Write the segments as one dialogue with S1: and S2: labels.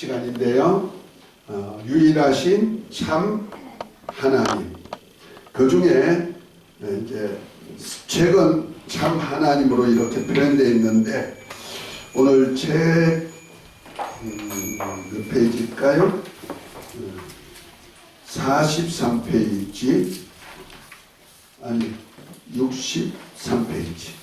S1: 시간인데요. 유일하신 참 하나님. 그 중에 이제 책은 참 하나님으로 이렇게 표현되어 있는데 오늘 책 몇 페이지일까요? 43페이지 아니 63페이지.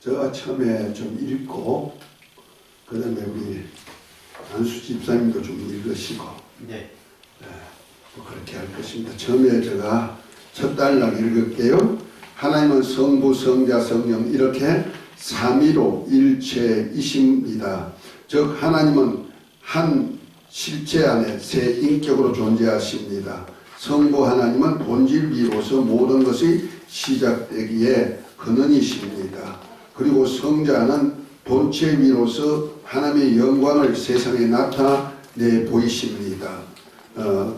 S1: 제가 처음에 좀 읽고 그 다음에 우리 안수 집사님도 좀 읽으시고
S2: 네.
S1: 뭐 그렇게 할 것입니다. 처음에 제가 첫 단락 읽을게요. 하나님은 성부, 성자, 성령 이렇게 삼위로 일체이십니다. 즉 하나님은 한 실체 안에 세 인격으로 존재하십니다. 성부 하나님은 본질 위로서 모든 것이 시작되기에 근원이십니다. 그리고 성자는 본체 위로서 하나님의 영광을 세상에 나타내 보이십니다.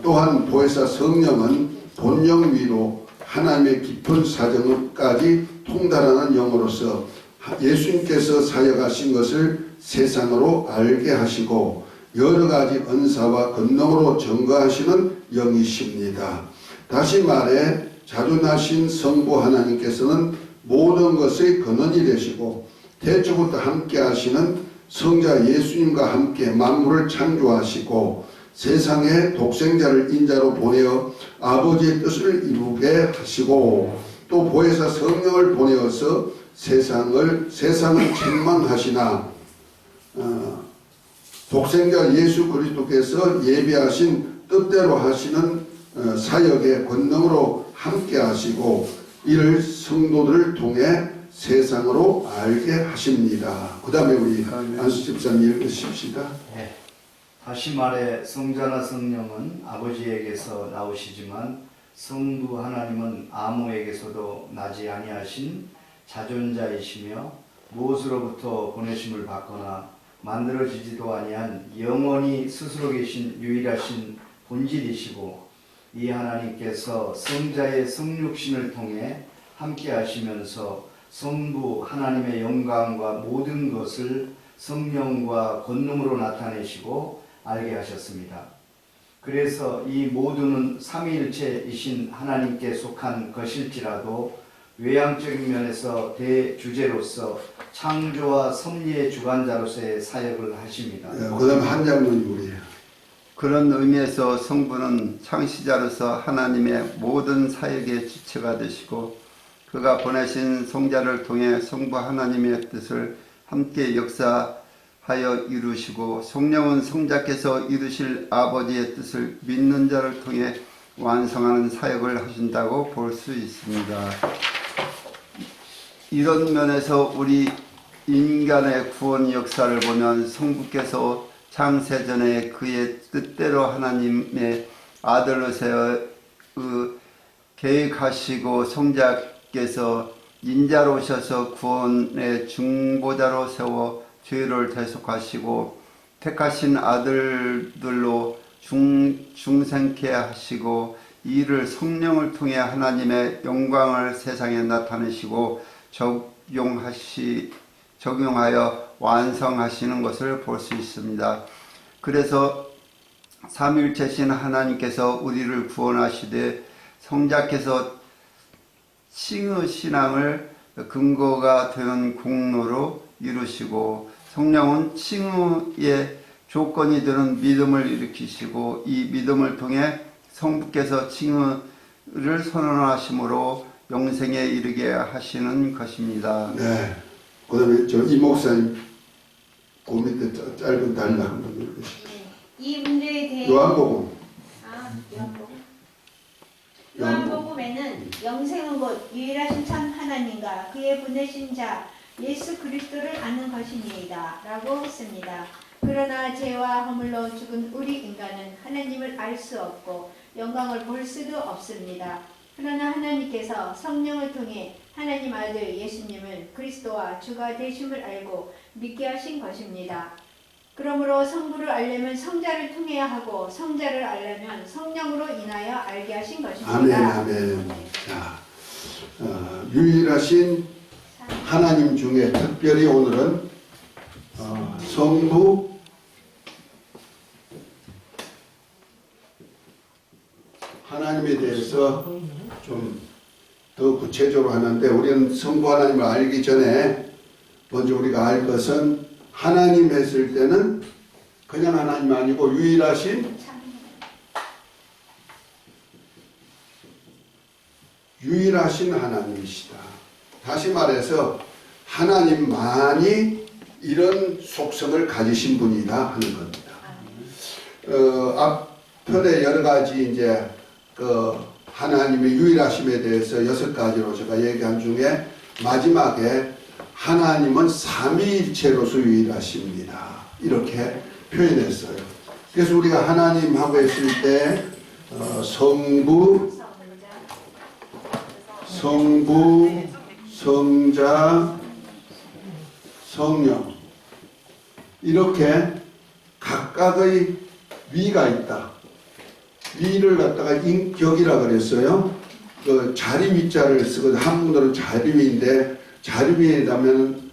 S1: 또한 보혜사 성령은 본영 위로 하나님의 깊은 사정까지 통달하는 영으로서 예수님께서 사역하신 것을 세상으로 알게 하시고 여러 가지 은사와 권능으로 증거하시는 영이십니다. 다시 말해 자존하신 성부 하나님께서는 모든 것의 근원이 되시고 태초부터 함께 하시는 성자 예수님과 함께 만물을 창조하시고 세상에 독생자를 인자로 보내어 아버지의 뜻을 이루게 하시고 또 보혜사 성령을 보내어서 세상을 책망하시나 독생자 예수 그리스도께서 예비하신 뜻대로 하시는 사역의 권능으로 함께 하시고 이를 성도들을 통해 세상으로 알게 하십니다. 그 다음에 우리 안수 집사님 읽으십시다.
S2: 네. 다시 말해 성자나 성령은 아버지에게서 나오시지만 성부 하나님은 아무에게서도 나지 아니하신 자존자이시며 무엇으로부터 보내심을 받거나 만들어지지도 아니한 영원히 스스로 계신 유일하신 본질이시고 이 하나님께서 성자의 성육신을 통해 함께 하시면서 성부 하나님의 영광과 모든 것을 성령과 권능으로 나타내시고 알게 하셨습니다. 그래서 이 모두는 삼위일체이신 하나님께 속한 것일지라도 외향적인 면에서 대주제로서 창조와 섭리의 주관자로서의 사역을 하십니다.
S1: 그 다음 한 장면 우리예요.
S3: 그런 의미에서 성부는 창시자로서 하나님의 모든 사역의 주체가 되시고 그가 보내신 성자를 통해 성부 하나님의 뜻을 함께 역사하여 이루시고 성령은 성자께서 이루실 아버지의 뜻을 믿는 자를 통해 완성하는 사역을 하신다고 볼 수 있습니다. 이런 면에서 우리 인간의 구원 역사를 보면 성부께서 창세전에 그의 뜻대로 하나님의 아들로 세워 계획하시고 성자께서 인자로 오셔서 구원의 중보자로 세워 죄를 대속하시고 택하신 아들들로 중생케 하시고 이를 성령을 통해 하나님의 영광을 세상에 나타내시고 적용하여 완성하시는 것을 볼 수 있습니다. 그래서 삼위일체신 하나님께서 우리를 구원하시되 성자께서 칭의신앙을 근거가 되는 공로로 이루시고 성령은 칭의의 조건이 되는 믿음을 일으키시고 이 믿음을 통해 성부께서 칭의를 선언하심으로 영생에 이르게 하시는 것입니다.
S1: 네. 그 다음에 이 목사님 그 밑에 짧은 단락 한번 읽으시죠.
S4: 네. 이 문제에 대해
S1: 요한복음.
S4: 요한복음에는 영생은 곧 유일하신 참 하나님과 그의 보내신 자 예수 그리스도를 아는 것입니다 라고 했습니다. 그러나 죄와 허물로 죽은 우리 인간은 하나님을 알 수 없고 영광을 볼 수도 없습니다. 그러나 하나님께서 성령을 통해 하나님 아들 예수님은 그리스도와 주가 되심을 알고 믿게 하신 것입니다. 그러므로 성부를 알려면 성자를 통해야 하고 성자를 알려면 성령으로 인하여 알게 하신 것입니다.
S1: 아멘, 아멘. 자, 유일하신 하나님 중에 특별히 오늘은 성부 하나님에 대해서 좀 더 구체적으로 하는데, 우리는 성부 하나님을 알기 전에 먼저 우리가 알 것은 하나님 했을 때는 그냥 하나님 아니고 유일하신 하나님이시다. 다시 말해서 하나님만이 이런 속성을 가지신 분이다 하는 겁니다. 앞편에 여러 가지 이제 하나님의 유일하심에 대해서 6가지로 제가 얘기한 중에 마지막에 하나님은 삼위일체로서 유일하십니다. 이렇게 표현했어요. 그래서 우리가 하나님하고 했을 때 성부, 성자, 성령 이렇게 각각의 위가 있다. 위를 갖다가 인격이라 그랬어요. 그 자리위자를 쓰거든. 한문으로는 자리위인데 자리위에다면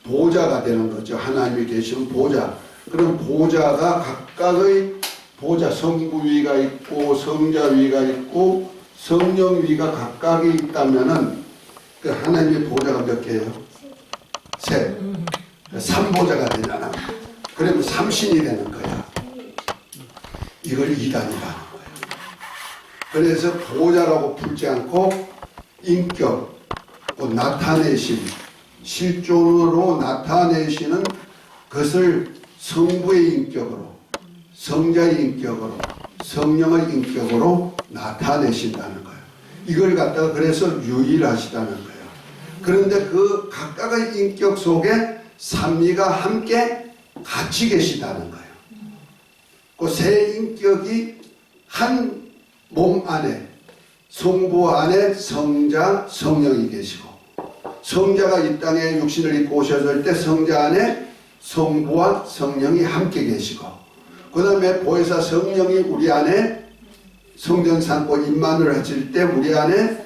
S1: 보좌가 되는 거죠. 하나님이 계시는 보좌. 그럼 보좌가 각각의 보좌, 성부위가 있고 성자위가 있고 성령위가 각각이 있다면은 그 하나님의 보좌가 몇 개예요? 셋. 삼보좌가 되잖아. 그러면 삼신이 되는 거야. 이걸 이단이라는 거예요. 그래서 보좌라고 풀지 않고 인격, 나타내심, 실존으로 나타내시는 것을 성부의 인격으로, 성자의 인격으로, 성령의 인격으로 나타내신다는 거예요. 이걸 갖다가 그래서 유일하시다는 거예요. 그런데 그 각각의 인격 속에 삼위가 함께 같이 계시다는 거예요. 그 세 인격이 한 몸 안에, 성부 안에 성자, 성령이 계시고, 성자가 이 땅에 육신을 입고 오셨을 때 성자 안에 성부와 성령이 함께 계시고, 그 다음에 보혜사 성령이 우리 안에 성전 삼고 임만을 하실 때 우리 안에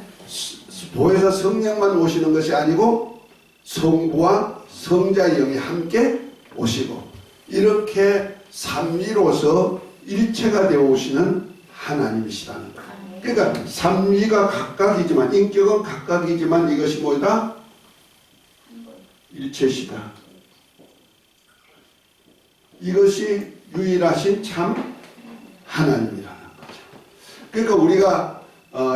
S1: 보혜사 성령만 오시는 것이 아니고 성부와 성자의 영이 함께 오시고, 이렇게 삼위로서 일체가 되어 오시는 하나님이시라는 거예요. 그러니까 삼위가 각각이지만, 인격은 각각이지만 이것이 뭐다? 일체시다. 이것이 유일하신 참 하나님이라는 거죠. 그러니까 우리가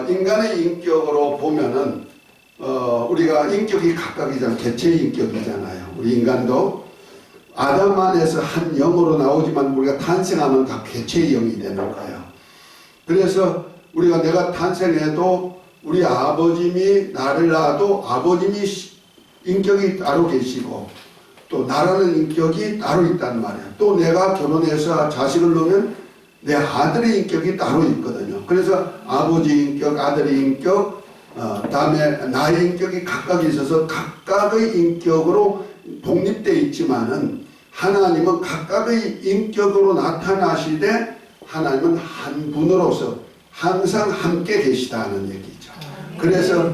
S1: 인간의 인격으로 보면은 우리가 인격이 각각이잖아요. 개체의 인격이잖아요. 우리 인간도 아담 안에서 한 영으로 나오지만 우리가 탄생하면 다 개체의 영이 되는 거예요. 그래서 우리가 내가 탄생해도 우리 아버님이 나를 낳아도 아버님이 인격이 따로 계시고 또 나라는 인격이 따로 있단 말이에요. 또 내가 결혼해서 자식을 낳으면 내 아들의 인격이 따로 있거든요. 그래서 아버지 인격, 아들의 인격, 다음에 나의 인격이 각각 있어서 각각의 인격으로 독립되어 있지만은 하나님은 각각의 인격으로 나타나시되 하나님은 한 분으로서 항상 함께 계시다는 얘기죠. 그래서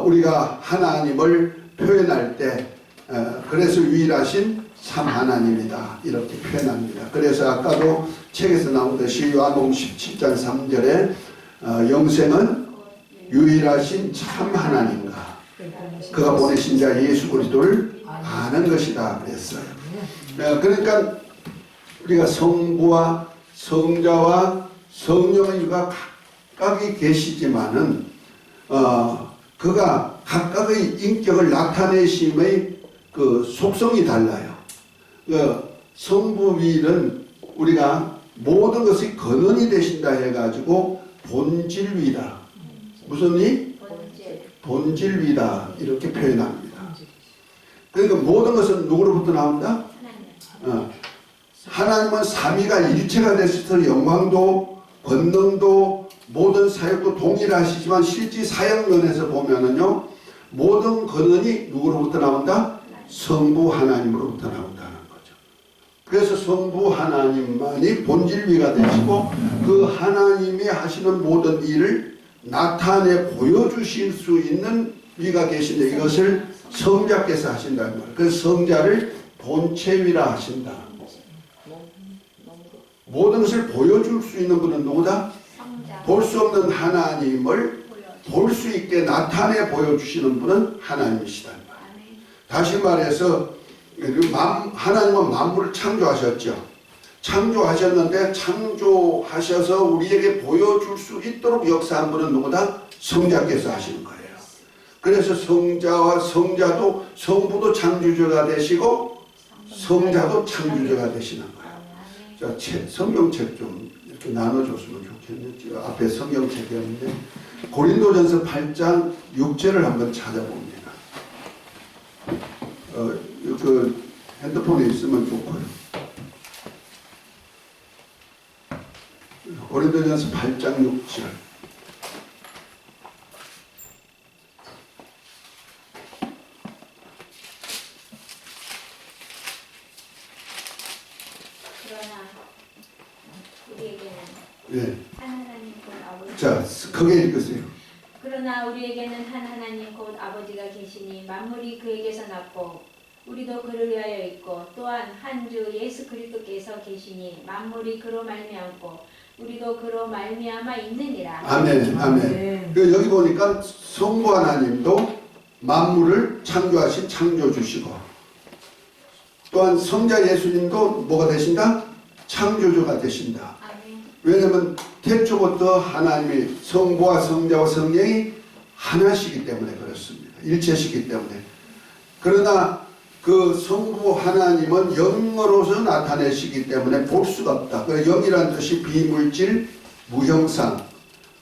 S1: 우리가 하나님을 표현할 때 그래서 유일하신 참 하나님이다 이렇게 표현합니다. 그래서 아까도 책에서 나오듯이 요한복음 17장 3절에 영생은 유일하신 참 하나님과 그가 보내신 자 예수 그리스도를 아는 것이다 그랬어요. 그러니까 우리가 성부와 성자와 성령의 유가 각각이 계시지만은 그가 각각의 인격을 나타내심의 그 속성이 달라요. 성부위는 우리가 모든 것이 근원이 되신다 해가지고 본질위다. 무슨 위? 본질위다 이렇게 표현합니다. 그러니까 모든 것은 누구로부터 나온다? 하나님은 삼위가 일체가 되셔서 영광도 권능도 모든 사역도 동일하시지만 실제 사역면에서 보면은요, 모든 근원이 누구로부터 나온다? 성부 하나님으로부터 나온다는 거죠. 그래서 성부 하나님만이 본질위가 되시고 그 하나님이 하시는 모든 일을 나타내 보여주실 수 있는 위가 계신데 이것을 성자께서 하신다는 말이에요. 그래서 성자를 본체위라 하신다. 모든 것을 보여줄 수 있는 분은 누구다? 볼 수 없는 하나님을 볼 수 있게 나타내 보여주시는 분은 하나님이시다. 다시 말해서 하나님은 만물을 창조하셨죠. 창조하셨는데 창조하셔서 우리에게 보여줄 수 있도록 역사한 분은 누구다? 성자께서 하시는 거예요. 그래서 성자와 성자도 성부도 창조주가 되시고 성자도 창조주가 되시는 거예요. 자, 성경책 좀 이렇게 나눠줬으면 좋겠는데 앞에 성경책이 없는데 고린도전서 8장 6절을 한번 찾아봅니다. 그 핸드폰에 있으면 좋고요. 고린도전서 8장 6절.
S4: 그러나 우리에게는
S1: 예.
S4: 한 하나님 곧 아버지.
S1: 자, 크게 읽으세요.
S4: 그러나 우리에게는 한 하나님 곧 아버지가 계시니 만물이 그에게서 났고 우리도 그를 위하여 있고 또한 한 주 예수 그리스도께서 계시니 만물이 그로 말미암고 우리도 그로 말미암아 있느니라.
S1: 아멘, 아멘. 그 여기 보니까 성부 하나님도 만물을 창조하신 창조주시고 또한 성자 예수님도 뭐가 되신다? 창조주가 되신다.
S4: 아멘.
S1: 왜냐하면 태초부터 하나님이 성부와 성자와 성령이 하나시기 때문에 그렇습니다. 일체시기 때문에. 그러나 그 성부 하나님은 영으로서 나타내시기 때문에 볼 수가 없다. 그 영이라는 뜻이 비물질, 무형상.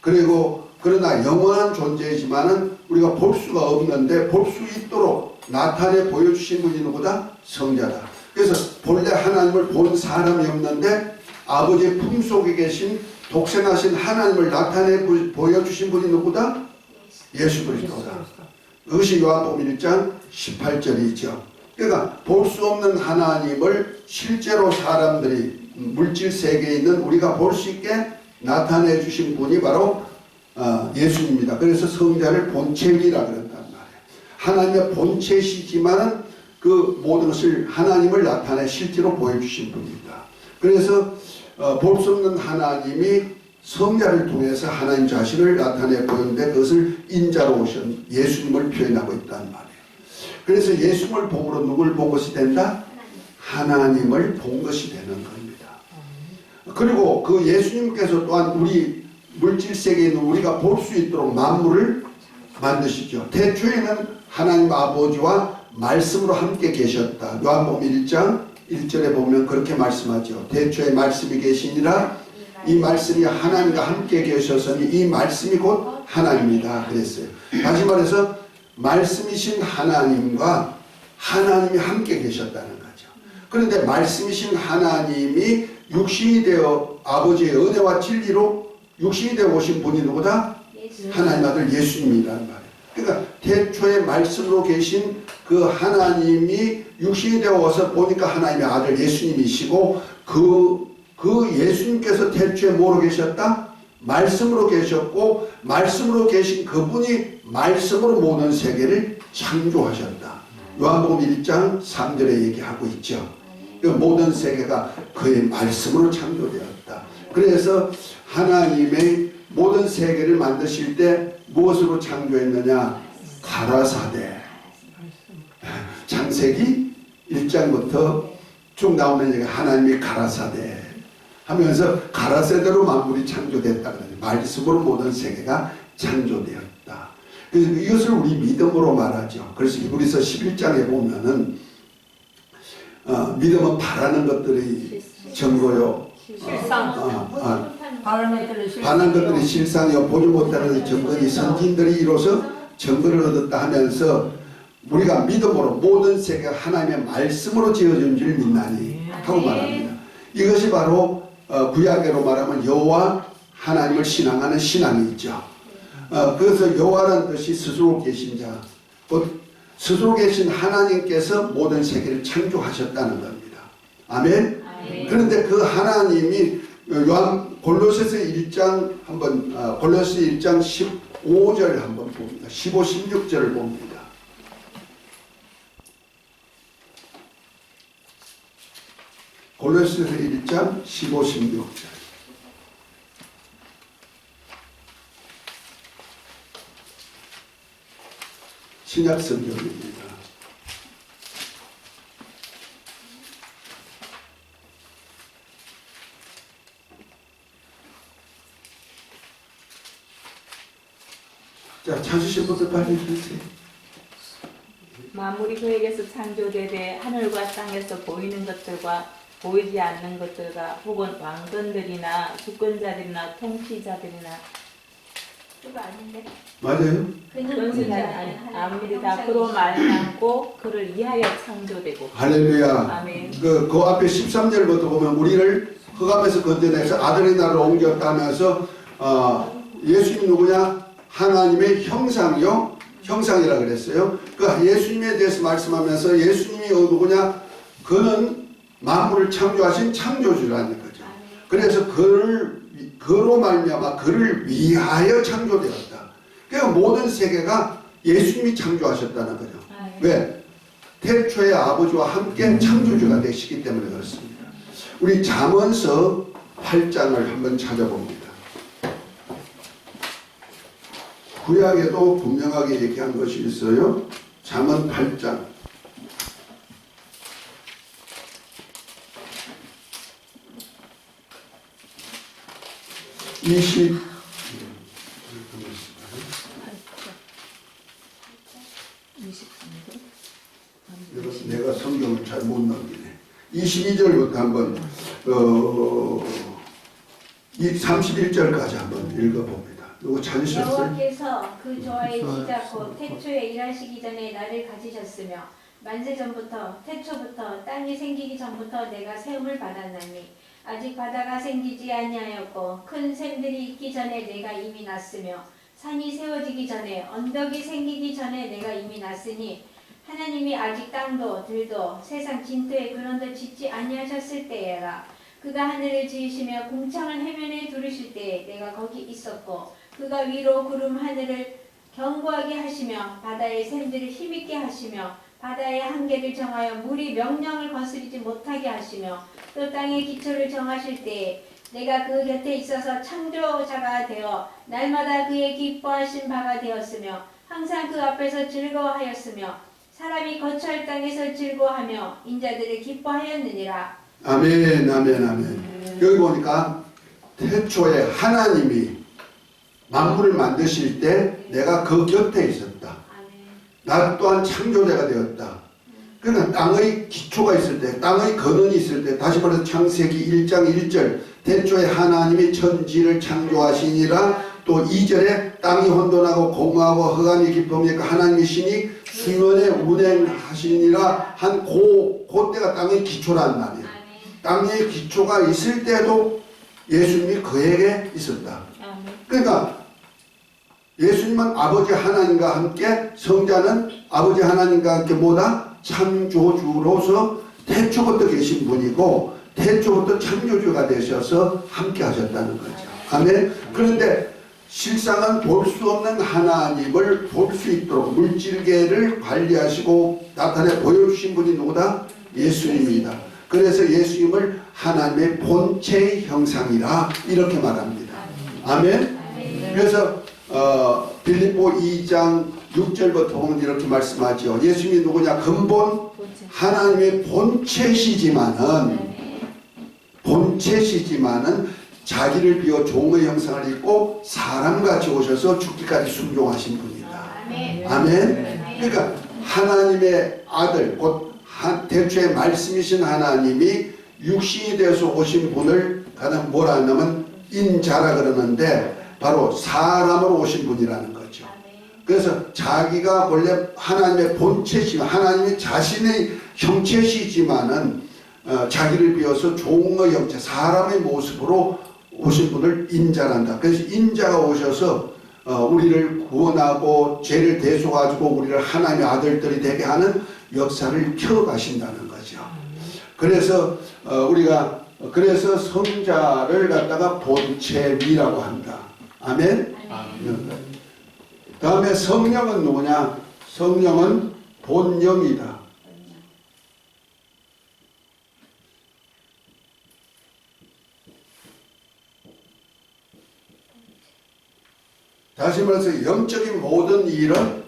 S1: 그리고 그러나 영원한 존재이지만은 우리가 볼 수가 없는데 볼 수 있도록 나타내 보여주신 분이 누구다? 성자다. 그래서 본래 하나님을 본 사람이 없는데 아버지의 품속에 계신 독생하신 하나님을 나타내 보여주신 분이 누구다? 예수 그리스도다. 그것이 요한복음 1장 18절이죠. 그러니까 볼 수 없는 하나님을 실제로 사람들이 물질 세계에 있는 우리가 볼 수 있게 나타내 주신 분이 바로 예수님입니다. 그래서 성자를 본체이라 그런단 말이에요. 하나님의 본체시지만은 그 모든 것을 하나님을 나타내 실제로 보여주신 분입니다. 그래서 볼 수 없는 하나님이 성자를 통해서 하나님 자신을 나타내 보였는데 그것을 인자로 오신 예수님을 표현하고 있단 말이에요. 그래서 예수님을 봄으로 누굴 본 것이 된다? 하나님을 본 것이 되는 겁니다. 그리고 그 예수님께서 또한 우리 물질 세계에 있는 우리가 볼 수 있도록 만물을 만드시죠. 태초에는 하나님 아버지와 말씀으로 함께 계셨다. 요한복음 1장 1절에 보면 그렇게 말씀하죠. 태초에 말씀이 계시니라 이 말씀이 하나님과 함께 계셨으니 이 말씀이 곧 하나님이다 그랬어요. 다시 말해서 말씀이신 하나님과 하나님이 함께 계셨다는 거죠. 그런데 말씀이신 하나님이 육신이 되어 아버지의 은혜와 진리로 육신이 되어 오신 분이 누구다? 하나님 아들 예수님이라는 말이에요. 그러니까 태초에 말씀으로 계신 그 하나님이 육신이 되어 와서 보니까 하나님의 아들 예수님이시고 그 예수님께서 태초에 뭐로 계셨다? 말씀으로 계셨고 말씀으로 계신 그분이 말씀으로 모든 세계를 창조하셨다. 요한복음 1장 3절에 얘기하고 있죠. 그 모든 세계가 그의 말씀으로 창조되었다. 그래서 하나님의 모든 세계를 만드실 때 무엇으로 창조했느냐? 가라사대. 창세기 1장부터 쭉 나오는 얘기가 하나님이 가라사대 하면서 가라사대로 만물이 창조됐다. 말씀으로 모든 세계가 창조되었다. 그래서 이것을 우리 믿음으로 말하죠. 그래서 히브리서 11장에 보면은 믿음은 바라는 것들이 증거요. 바라는 것들이 실상이요 보지 못하는 증거니 선진들이 이로써 증거를 얻었다 하면서 우리가 믿음으로 모든 세계가 하나님의 말씀으로 지어진 줄 믿나니 하고 말합니다. 이것이 바로 구약으로 말하면 여호와 하나님을 신앙하는 신앙이 있죠. 그래서 여호와라는 뜻이 스스로 계신 자, 곧 스스로 계신 하나님께서 모든 세계를 창조하셨다는 겁니다. 아멘. 그런데 그 하나님이 골로새서 1장 한번 골로새 1장 15절 한번 봅니다. 15, 16절을 봅니다. 골로새서 1장 15, 16절. 신약 성경입니다. 자, 찾으신 분들 빨리 해주세요.
S5: 만물이 그에게서 창조되되 하늘과 땅에서 보이는 것들과 보이지 않는 것들과 혹은 왕건들이나 주권자들이나 통치자들이나
S4: 그거 아닌데?
S1: 맞아요?
S4: 그는 보이지 않는
S5: 아무리 다 그로 말하고 그를 위하여 창조되고.
S1: 할렐루야.
S5: 아멘.
S1: 그 앞에 13절부터 보면 우리를 흑암에서 건져내서 아들의 나라로 옮겼다면서 예수님 누구냐? 하나님의 형상이요? 형상이라 그랬어요. 그 예수님에 대해서 말씀하면서 예수님이 누구냐? 그는 만물을 창조하신 창조주라는 거죠. 그래서 그로 말미암아 그를 위하여 창조되었다. 그러니까 모든 세계가 예수님이 창조하셨다는 거죠. 왜? 태초의 아버지와 함께 창조주가 되시기 때문에 그렇습니다. 우리 잠언서 8장을 한번 찾아봅니다. 구약에도 분명하게 얘기한 것이 있어요. 잠언 8장 23절. 내가 성경을 잘 못 넘기네. 22절부터 한번 31절까지 한번 읽어봅니다. 누구 찾으셨어요?
S4: 여호와께서 그 조화의 시작 곧 태초에 일하시기 전에 나를 가지셨으며 만세 전부터 태초부터 땅이 생기기 전부터 내가 세움을 받았나니 아직 바다가 생기지 아니하였고 큰 샘들이 있기 전에 내가 이미 났으며 산이 세워지기 전에 언덕이 생기기 전에 내가 이미 났으니 하나님이 아직 땅도 들도 세상 진토에 그런도 짓지 아니하셨을 때에라. 그가 하늘을 지으시며 궁창을 해면에 두르실 때에 내가 거기 있었고 그가 위로 구름 하늘을 견고하게 하시며 바다의 샘들을 힘있게 하시며 바다의 한계를 정하여 물이 명령을 거스리지 못하게 하시며 또 땅의 기초를 정하실 때에 내가 그 곁에 있어서 창조자가 되어 날마다 그의 기뻐하신 바가 되었으며 항상 그 앞에서 즐거워하였으며 사람이 거처할 땅에서 즐거워하며 인자들을 기뻐하였느니라.
S1: 아멘, 아멘, 아멘. 여기 보니까 태초에 하나님이 만물을 만드실 때 내가 그 곁에 있었다. 나 또한 창조자가 되었다. 그러니까 땅의 기초가 있을 때, 땅의 근원이 있을 때, 다시 말해서 창세기 1장 1절, 태초에 하나님이 천지를 창조하시니라. 또 2절에 땅이 혼돈하고 공허하고 흑암이 깊으니까 하나님의 신이 수면에 운행하시니라 한 그때가 땅의 기초란 말이에요. 땅의 기초가 있을 때도 예수님이 그에게 있었다. 그러니까 예수님은 아버지 하나님과 함께, 성자는 아버지 하나님과 함께 뭐다? 창조주로서 태초부터 계신 분이고 태초부터 창조주가 되셔서 함께 하셨다는 거죠. 아멘. 그런데 실상은 볼 수 없는 하나님을 볼 수 있도록 물질계를 관리하시고 나타내 보여주신 분이 누구다? 예수님이다. 그래서 예수님을 하나님의 본체의 형상이라 이렇게 말합니다. 아멘. 그래서 빌립보 2장 6절부터 보면 이렇게 말씀하죠. 예수님이 누구냐? 근본 하나님의 본체시지만은 자기를 비워 종의 형상을 입고 사람같이 오셔서 죽기까지 순종하신 분이다. 아멘. 그러니까 하나님의 아들, 곧 태초에 말씀이신 하나님이 육신이 되어서 오신 분을 가장 뭐라 하냐면 인자라 그러는데 바로 사람으로 오신 분이라는 거죠. 그래서 자기가 원래 하나님의 본체시면 하나님이 자신의 형체시지만은 자기를 비워서 종의 형체, 사람의 모습으로 오신 분을 인자란다. 그래서 인자가 오셔서 우리를 구원하고 죄를 대속하고 우리를 하나님의 아들들이 되게 하는 역사를 펴가신다는 거죠. 그래서 우리가 그래서 성자를 갖다가 본체위라고 한다. 아멘. 다음에 성령은 누구냐? 성령은 본영이다. 다시 말해서 영적인 모든 일은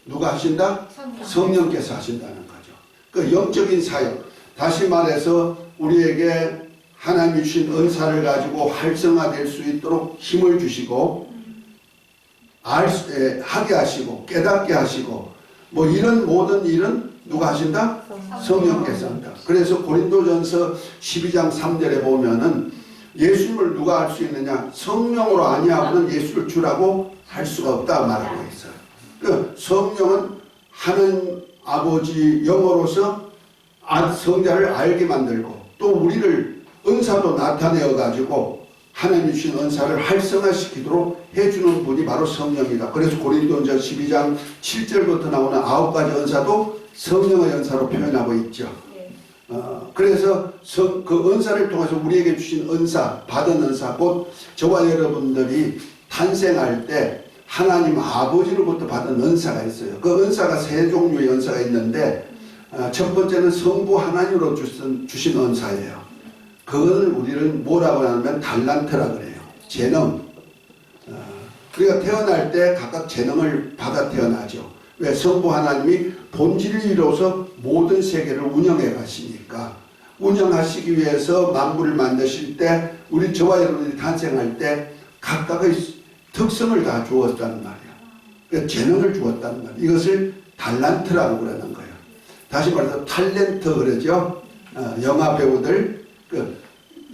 S1: 누가 하신다? 성령께서 하신다는 거죠. 그 영적인 사역, 다시 말해서 우리에게 하나님이 주신 은사를 가지고 활성화될 수 있도록 힘을 주시고 하게 하시고 깨닫게 하시고 뭐 이런 모든 일은 누가 하신다? 성령께서 한다. 그래서 고린도전서 12장 3절에 보면은 예수님을 누가 할 수 있느냐? 성령으로 아니하고는 예수를 주라고 할 수가 없다 말하고 있어요. 그 성령은 하나님 아버지 영으로서 성자를 알게 만들고 또 우리를 은사도 나타내어 가지고 하나님이 주신 은사를 활성화시키도록 해주는 분이 바로 성령이다. 그래서 고린도전서 12장 7절부터 나오는 9가지 은사도 성령의 은사로 표현하고 있죠. 그래서 그 은사를 통해서 우리에게 주신 은사, 받은 은사, 곧 저와 여러분들이 탄생할 때 하나님 아버지로부터 받은 은사가 있어요. 그 은사가 세 종류의 은사가 있는데 첫 번째는 성부 하나님으로 주신 은사예요. 그걸 우리는 뭐라고 하냐면 달란트라 그래요. 재능. 우리가 태어날 때 각각 재능을 받아 태어나죠. 왜? 성부 하나님이 본진리로서 모든 세계를 운영해 가시니까 운영하시기 위해서 만물을 만드실 때 우리 저와 여러분들이 탄생할 때 각각의 특성을 다 주었다는 말이에요. 그러니까 재능을 주었다는 말이에요. 이것을 달란트라고 그러는 거예요. 다시 말해서 탤런트 그러죠. 영화 배우들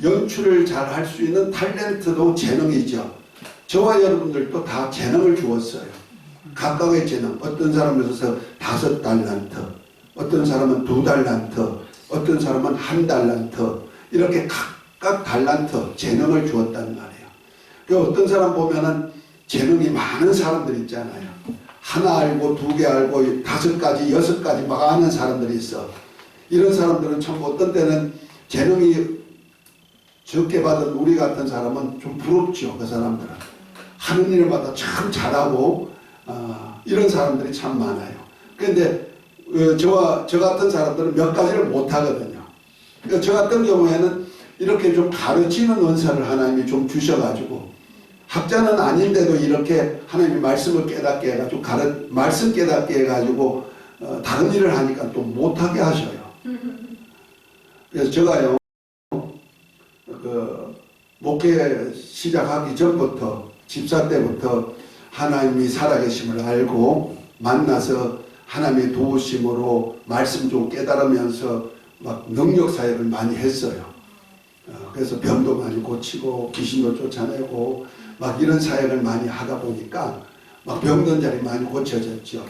S1: 연출을 잘 할 수 있는 탤런트도 재능이죠. 저와 여러분들도 다 재능을 주었어요. 각각의 재능. 어떤 사람에 있어서 5달란트, 어떤 사람은 2달란트, 어떤 사람은 1달란트, 이렇게 각각 달란트, 재능을 주었단 말이에요. 그러니까 어떤 사람 보면은 재능이 많은 사람들 있잖아요. 하나 알고 2개 알고 5가지, 6가지 막 아는 사람들이 있어. 이런 사람들은 참 어떤 때는 재능이 적게 받은 우리 같은 사람은 좀 부럽죠. 그 사람들은 하는 일마다 참 잘하고 이런 사람들이 참 많아요. 그런데 저 같은 사람들은 몇 가지를 못하거든요. 그러니까 저 같은 경우에는 이렇게 좀 가르치는 은사를 하나님이 좀 주셔가지고 학자는 아닌데도 이렇게 하나님이 말씀을 깨닫게 해가지고 말씀 깨닫게 해가지고 다른 일을 하니까 또 못하게 하셔요. 그래서 제가요 목회 시작하기 전부터 집사 때부터 하나님이 살아계심을 알고 만나서 하나님의 도우심으로 말씀 좀 깨달으면서 막 능력 사역을 많이 했어요. 그래서 병도 많이 고치고 귀신도 쫓아내고 막 이런 사역을 많이 하다 보니까 막 병든 자리 많이 고쳐졌죠.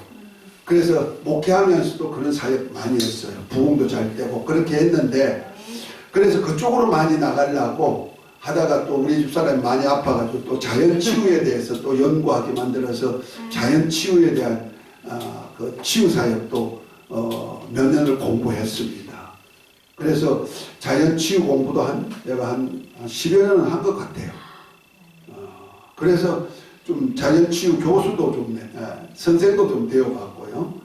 S1: 그래서 목회하면서도 그런 사역 많이 했어요. 부흥도 잘 되고 그렇게 했는데 그래서 그쪽으로 많이 나가려고 하다가 또 우리 집사람이 많이 아파가지고 또 자연치유에 대해서 또 연구하게 만들어서 자연치유에 대한 그 치유사역도 몇 년을 공부했습니다. 그래서 자연치유 공부도 내가 한 10여 년은 한 것 같아요. 그래서 좀 자연치유 교수도 좀 선생도 좀 되어봤고요.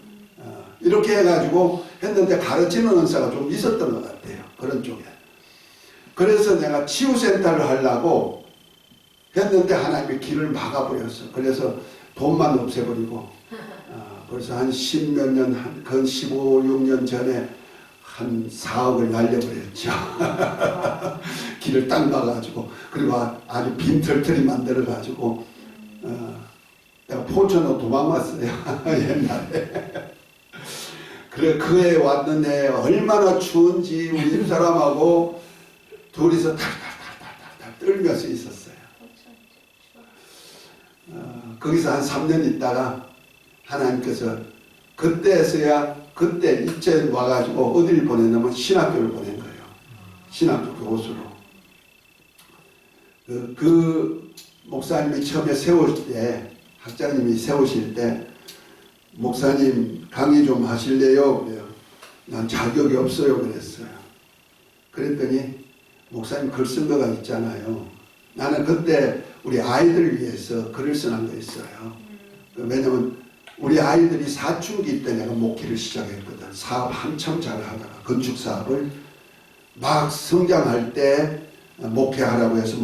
S1: 이렇게 해가지고 했는데 가르치는 은사가 좀 있었던 것 같아요. 그런 쪽에. 그래서 내가 치유센터를 하려고 했는데 하나님의 길을 막아버렸어. 그래서 돈만 없애버리고 벌써 한 10몇 년, 근 15, 6년 전에 한 4억을 날려버렸죠. 길을 딱 막아가지고 그리고 아주 빈털털이 만들어가지고 내가 포천으로 도망왔어요. 옛날에. 그래 그 해 왔는데 얼마나 추운지 우리 집사람하고 둘이서 탈탈탈탈탈 떨면서 있었어요. 거기서 한 3년 있다가 하나님께서 그때서야 그때 이제 와가지고 어디를 보내냐면 신학교를 보낸 거예요. 신학교 교수로. 그 목사님이 처음에 세우실 때, 학장님이 세우실 때, 목사님 강의 좀 하실래요? 그래요. 난 자격이 없어요. 그랬어요. 그랬더니 목사님 글 쓴 거가 있잖아요. 나는 그때 우리 아이들을 위해서 글을 써놓은 거 있어요. 왜냐면 우리 아이들이 사춘기 때 내가 목회를 시작했거든. 사업 한참 잘 하다가 건축 사업을 막 성장할 때 목회하라고 해서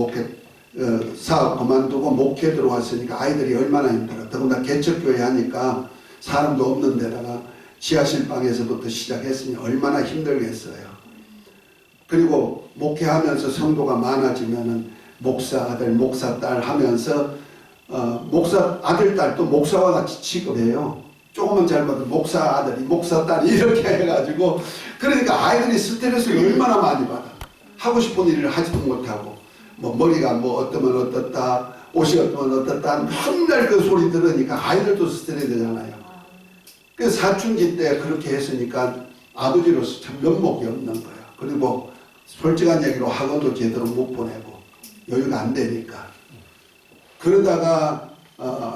S1: 사업 그만두고 목회 들어왔으니까 아이들이 얼마나 힘들어. 더군다나 개척교회 하니까 사람도 없는 데다가 지하실 방에서부터 시작했으니 얼마나 힘들겠어요. 그리고 목회하면서 성도가 많아지면은 목사 아들, 목사 딸 하면서 목사 아들, 딸 또 목사와 같이 취급해요. 조금만 잘못하면 목사 아들이, 목사 딸이 이렇게 해가지고 그러니까 아이들이 스트레스를 얼마나 많이 받아. 하고 싶은 일을 하지도 못하고 뭐 머리가 뭐 어떠면 어떻다, 옷이 어떠면 어떻다 맨날 그 소리 들으니까 아이들도 스트레스 되잖아요. 그래서 사춘기 때 그렇게 했으니까 아버지로서 참 면목이 없는 거예요. 그리고 솔직한 얘기로 학원도 제대로 못 보내고 여유가 안 되니까. 그러다가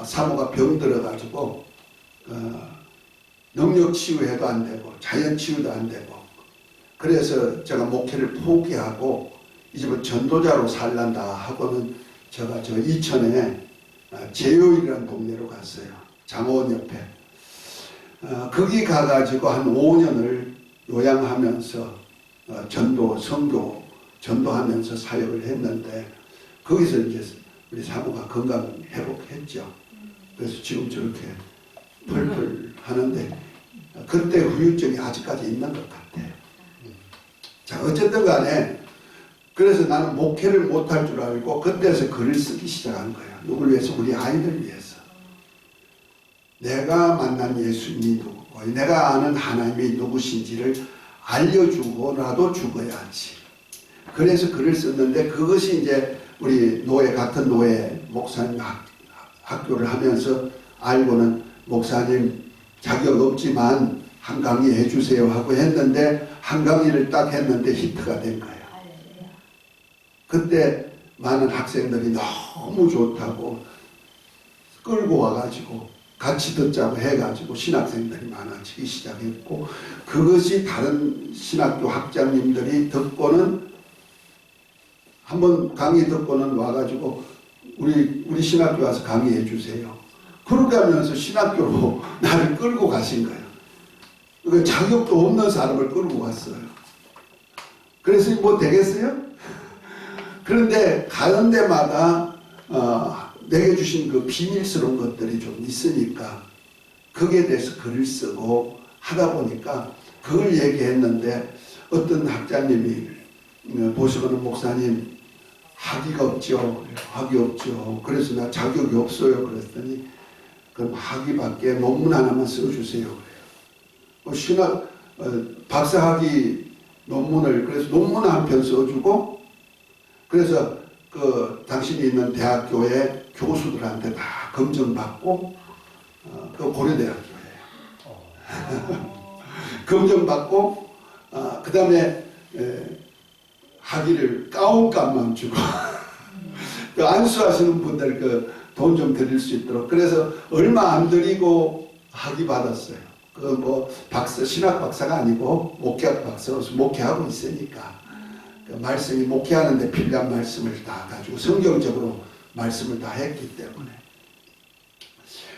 S1: 사모가 병 들어가지고 능력 치유해도 안 되고 자연 치유도 안 되고 그래서 제가 목회를 포기하고 이제 뭐 전도자로 살란다 하고는 제가 저 이천에 제요일이라는 동네로 갔어요. 장호원 옆에. 거기 가가지고 한 5년을 요양하면서 전도, 선교, 전도하면서 사역을 했는데 거기서 이제 우리 사모가 건강 회복했죠. 그래서 지금 저렇게 펄펄 하는데 그때 후유증이 아직까지 있는 것 같아. 자, 어쨌든 간에 그래서 나는 목회를 못할 줄 알고 그때서 글을 쓰기 시작한 거예요. 누굴 위해서? 우리 아이들 위해서. 내가 만난 예수님이 누구고 내가 아는 하나님이 누구신지를 알려주고라도 죽어야지. 그래서 글을 썼는데 그것이 이제 우리 노예 같은 노예 목사님 학교를 하면서 알고는 목사님 자격 없지만 한 강의 해주세요 하고 했는데 한 강의를 딱 했는데 히트가 된 거예요. 그때 많은 학생들이 너무 좋다고 끌고 와가지고 같이 듣자고 해가지고 신학생들이 많아지기 시작했고 그것이 다른 신학교 학장님들이 듣고는 한번 강의 듣고는 와가지고 우리 신학교 와서 강의해 주세요. 그렇게 하면서 신학교로 나를 끌고 가신 거예요. 그러니까 자격도 없는 사람을 끌고 갔어요. 그래서 뭐 되겠어요? 그런데 가는 데마다 내게 주신 그 비밀스러운 것들이 좀 있으니까 거기에 대해서 글을 쓰고 하다 보니까 그걸 얘기했는데 어떤 학장님이 보시고는 목사님 학위가 없죠. 학위 없죠. 그래서 나 자격이 없어요. 그랬더니 그럼 학위밖에 논문 하나만 써주세요. 그래요. 박사학위 논문을 그래서 논문 한 편 써주고 그래서 그 당신이 있는 대학교의 교수들한테 다 검증받고 그 고려대학교예요. 검증받고 그 다음에 학위를 가온값만 주고 그 안수하시는 분들 그 돈 좀 드릴 수 있도록 그래서 얼마 안 드리고 학위 받았어요. 그 뭐 박사 신학 박사가 아니고 목회학 박사로서 목회하고 있으니까 그 말씀이 목회하는데 필요한 말씀을 다 가지고 성경적으로 말씀을 다 했기 때문에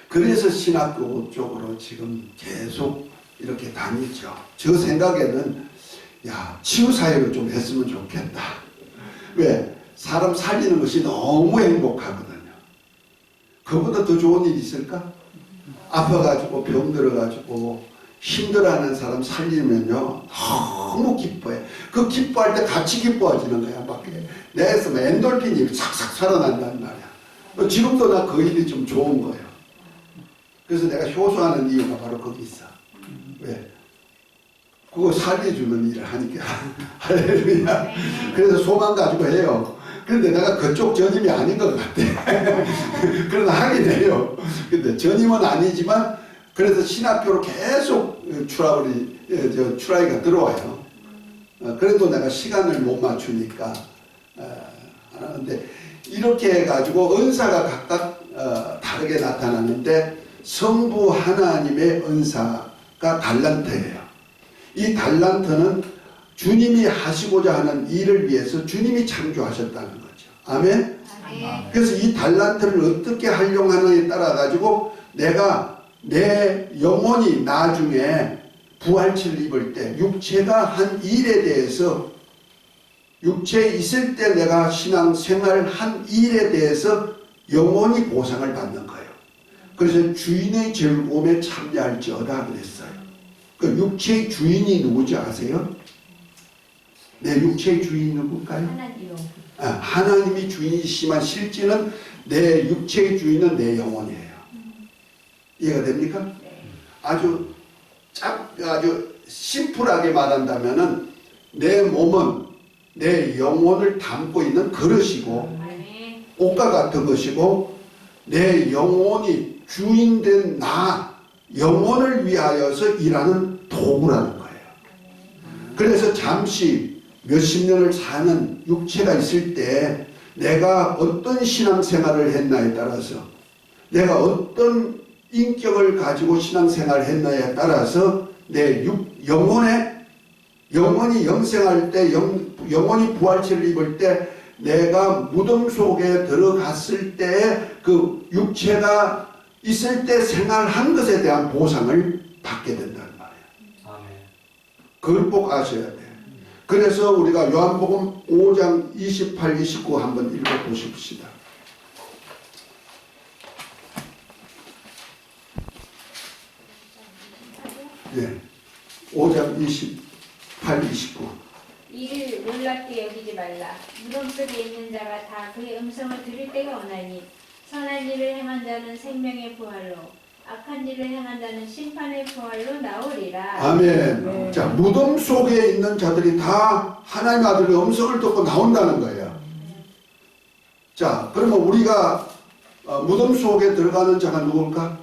S1: 그래서 신학교 쪽으로 지금 계속 이렇게 다니죠. 저 생각에는 야 치유사역을 좀 했으면 좋겠다. 왜? 사람 살리는 것이 너무 행복하거든요. 그보다 더 좋은 일이 있을까? 아파가지고 병 들어가지고 힘들어하는 사람 살리면요 너무 기뻐해. 그 기뻐할 때 같이 기뻐하지는 거야. 막 내에서 엔돌핀이 싹싹 살아난단 말이야. 지금도 나 그 일이 좀 좋은 거예요. 그래서 내가 효소하는 이유가 바로 거기 있어. 왜? 그거 살려주는 일을 하니까. 할렐루야. 그래서 소망 가지고 해요. 그런데 내가 그쪽 전임이 아닌 것 같아. 그러나 하긴 해요. 근데 전임은 아니지만 그래서 신학교로 계속 출하이가 들어와요. 그래도 내가 시간을 못 맞추니까 안 하는데 이렇게 해가지고 은사가 각각 다르게 나타나는데 성부 하나님의 은사가 달란트예요. 이 달란트는 주님이 하시고자 하는 일을 위해서 주님이 창조하셨다는 거죠. 아멘? 그래서 이 달란트를 어떻게 활용하느냐에 따라 가지고 내가 내 영혼이 나중에 부활체를 입을 때 육체가 한 일에 대해서 육체에 있을 때 내가 신앙생활 한 일에 대해서 영원히 보상을 받는 거예요. 그래서 주인의 즐거움에 참여할지어다 그랬어요. 그 육체의 주인이 누구지 아세요? 내 육체의 주인이 누굴까요?
S4: 하나님.
S1: 하나님이 주인이시지만 실제는 내 육체의 주인은 내 영혼이에요. 이해가 됩니까? 아주 심플하게 말한다면은 내 몸은 내 영혼을 담고 있는 그릇이고 옷과 같은 것이고 내 영혼이 주인된 나 영혼을 위하여서 일하는 도구라는 거예요. 그래서 잠시 몇십 년을 사는 육체가 있을 때 내가 어떤 신앙생활을 했나에 따라서 내가 어떤 인격을 가지고 신앙생활을 했나에 따라서 내 영혼이 영생할 때 영혼이 부활체를 입을 때 내가 무덤 속에 들어갔을 때 그 육체가 있을 때 생활한 것에 대한 보상을 받게 된다는 말이에요.
S2: 아멘.
S1: 그걸 꼭 아셔야 돼요. 그래서 우리가 요한복음 5장 28, 29 한번 읽어보십시다. 네, 5장 28, 29.
S4: 이를 놀랍게 여기지 말라. 무덤 속에 있는 자가 다 그의 음성을 들을 때가 오나니 선한 일을 행한 자는 생명의 부활로 악한 일을 행한 자는 심판의 부활로 나오리라.
S1: 아멘. 자, 무덤 속에 있는 자들이 다 하나님 아들의 음성을 듣고 나온다는 거예요. 자, 그러면 우리가 무덤 속에 들어가는 자가 누굴까?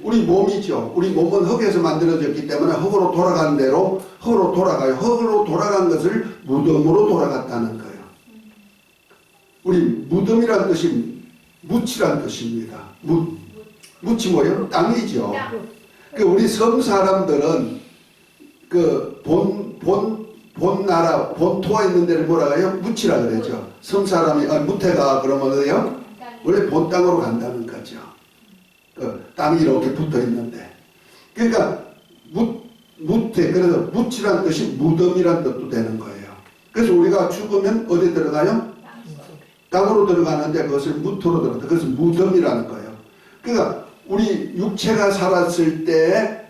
S1: 우리 몸이죠. 우리 몸은 흙에서 만들어졌기 때문에 흙으로 돌아가는 대로 흙으로 돌아가요. 흙으로 돌아간 것을 무덤으로 돌아갔다는 거예요. 우리 무덤이란 뜻이 묻이란 뜻입니다. 묻이 뭐예요? 땅이죠. 그 우리 섬 사람들은 그 본 나라 본토가 있는 데를 뭐라 해요? 묻이라 그러죠. 섬 사람이 무태가 그러면 어디요? 원래 본 땅으로 간다는 거죠. 땅이 이렇게 붙어 있는데, 그러니까 무태, 그래서 묻이란 뜻이 무덤이란 뜻도 되는 거예요. 그래서 우리가 죽으면 어디 들어가요? 땅으로 들어가는데 그것을 무토로 들어간다. 그래서 무덤이라는 거예요. 그러니까 우리 육체가 살았을 때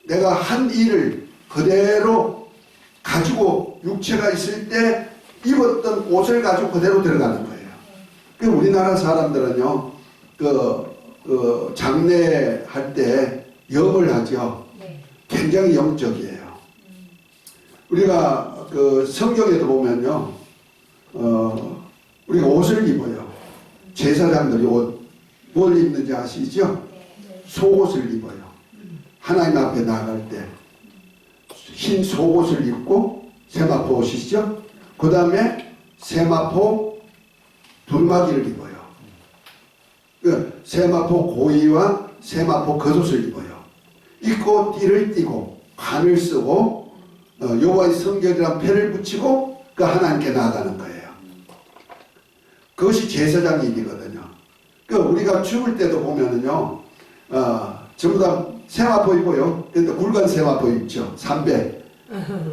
S1: 내가 한 일을 그대로 가지고 육체가 있을 때 입었던 옷을 가지고 그대로 들어가는 거예요. 그 우리나라 사람들은요, 장례할 때 염을 하죠. 굉장히 영적이에요. 우리가 성경에도 보면요, 우리가 옷을 입어요. 제사장들이 뭘 입는지 아시죠? 속옷을 입어요. 하나님 앞에 나갈 때 흰 속옷을 입고 세마포 옷이죠. 그 다음에 세마포 두루마기를 입어요. 세마포 고이와 세마포 겉옷을 입어요. 입고 띠를 띠고 관을 쓰고 여호와의 성결이란 패를 붙이고 그 하나님께 나아가는 거예요. 그것이 제사장 일이거든요. 우리가 죽을 때도 보면은요, 전부 다 세마포 입어요. 근데 굵은 세마포 입죠. 삼배.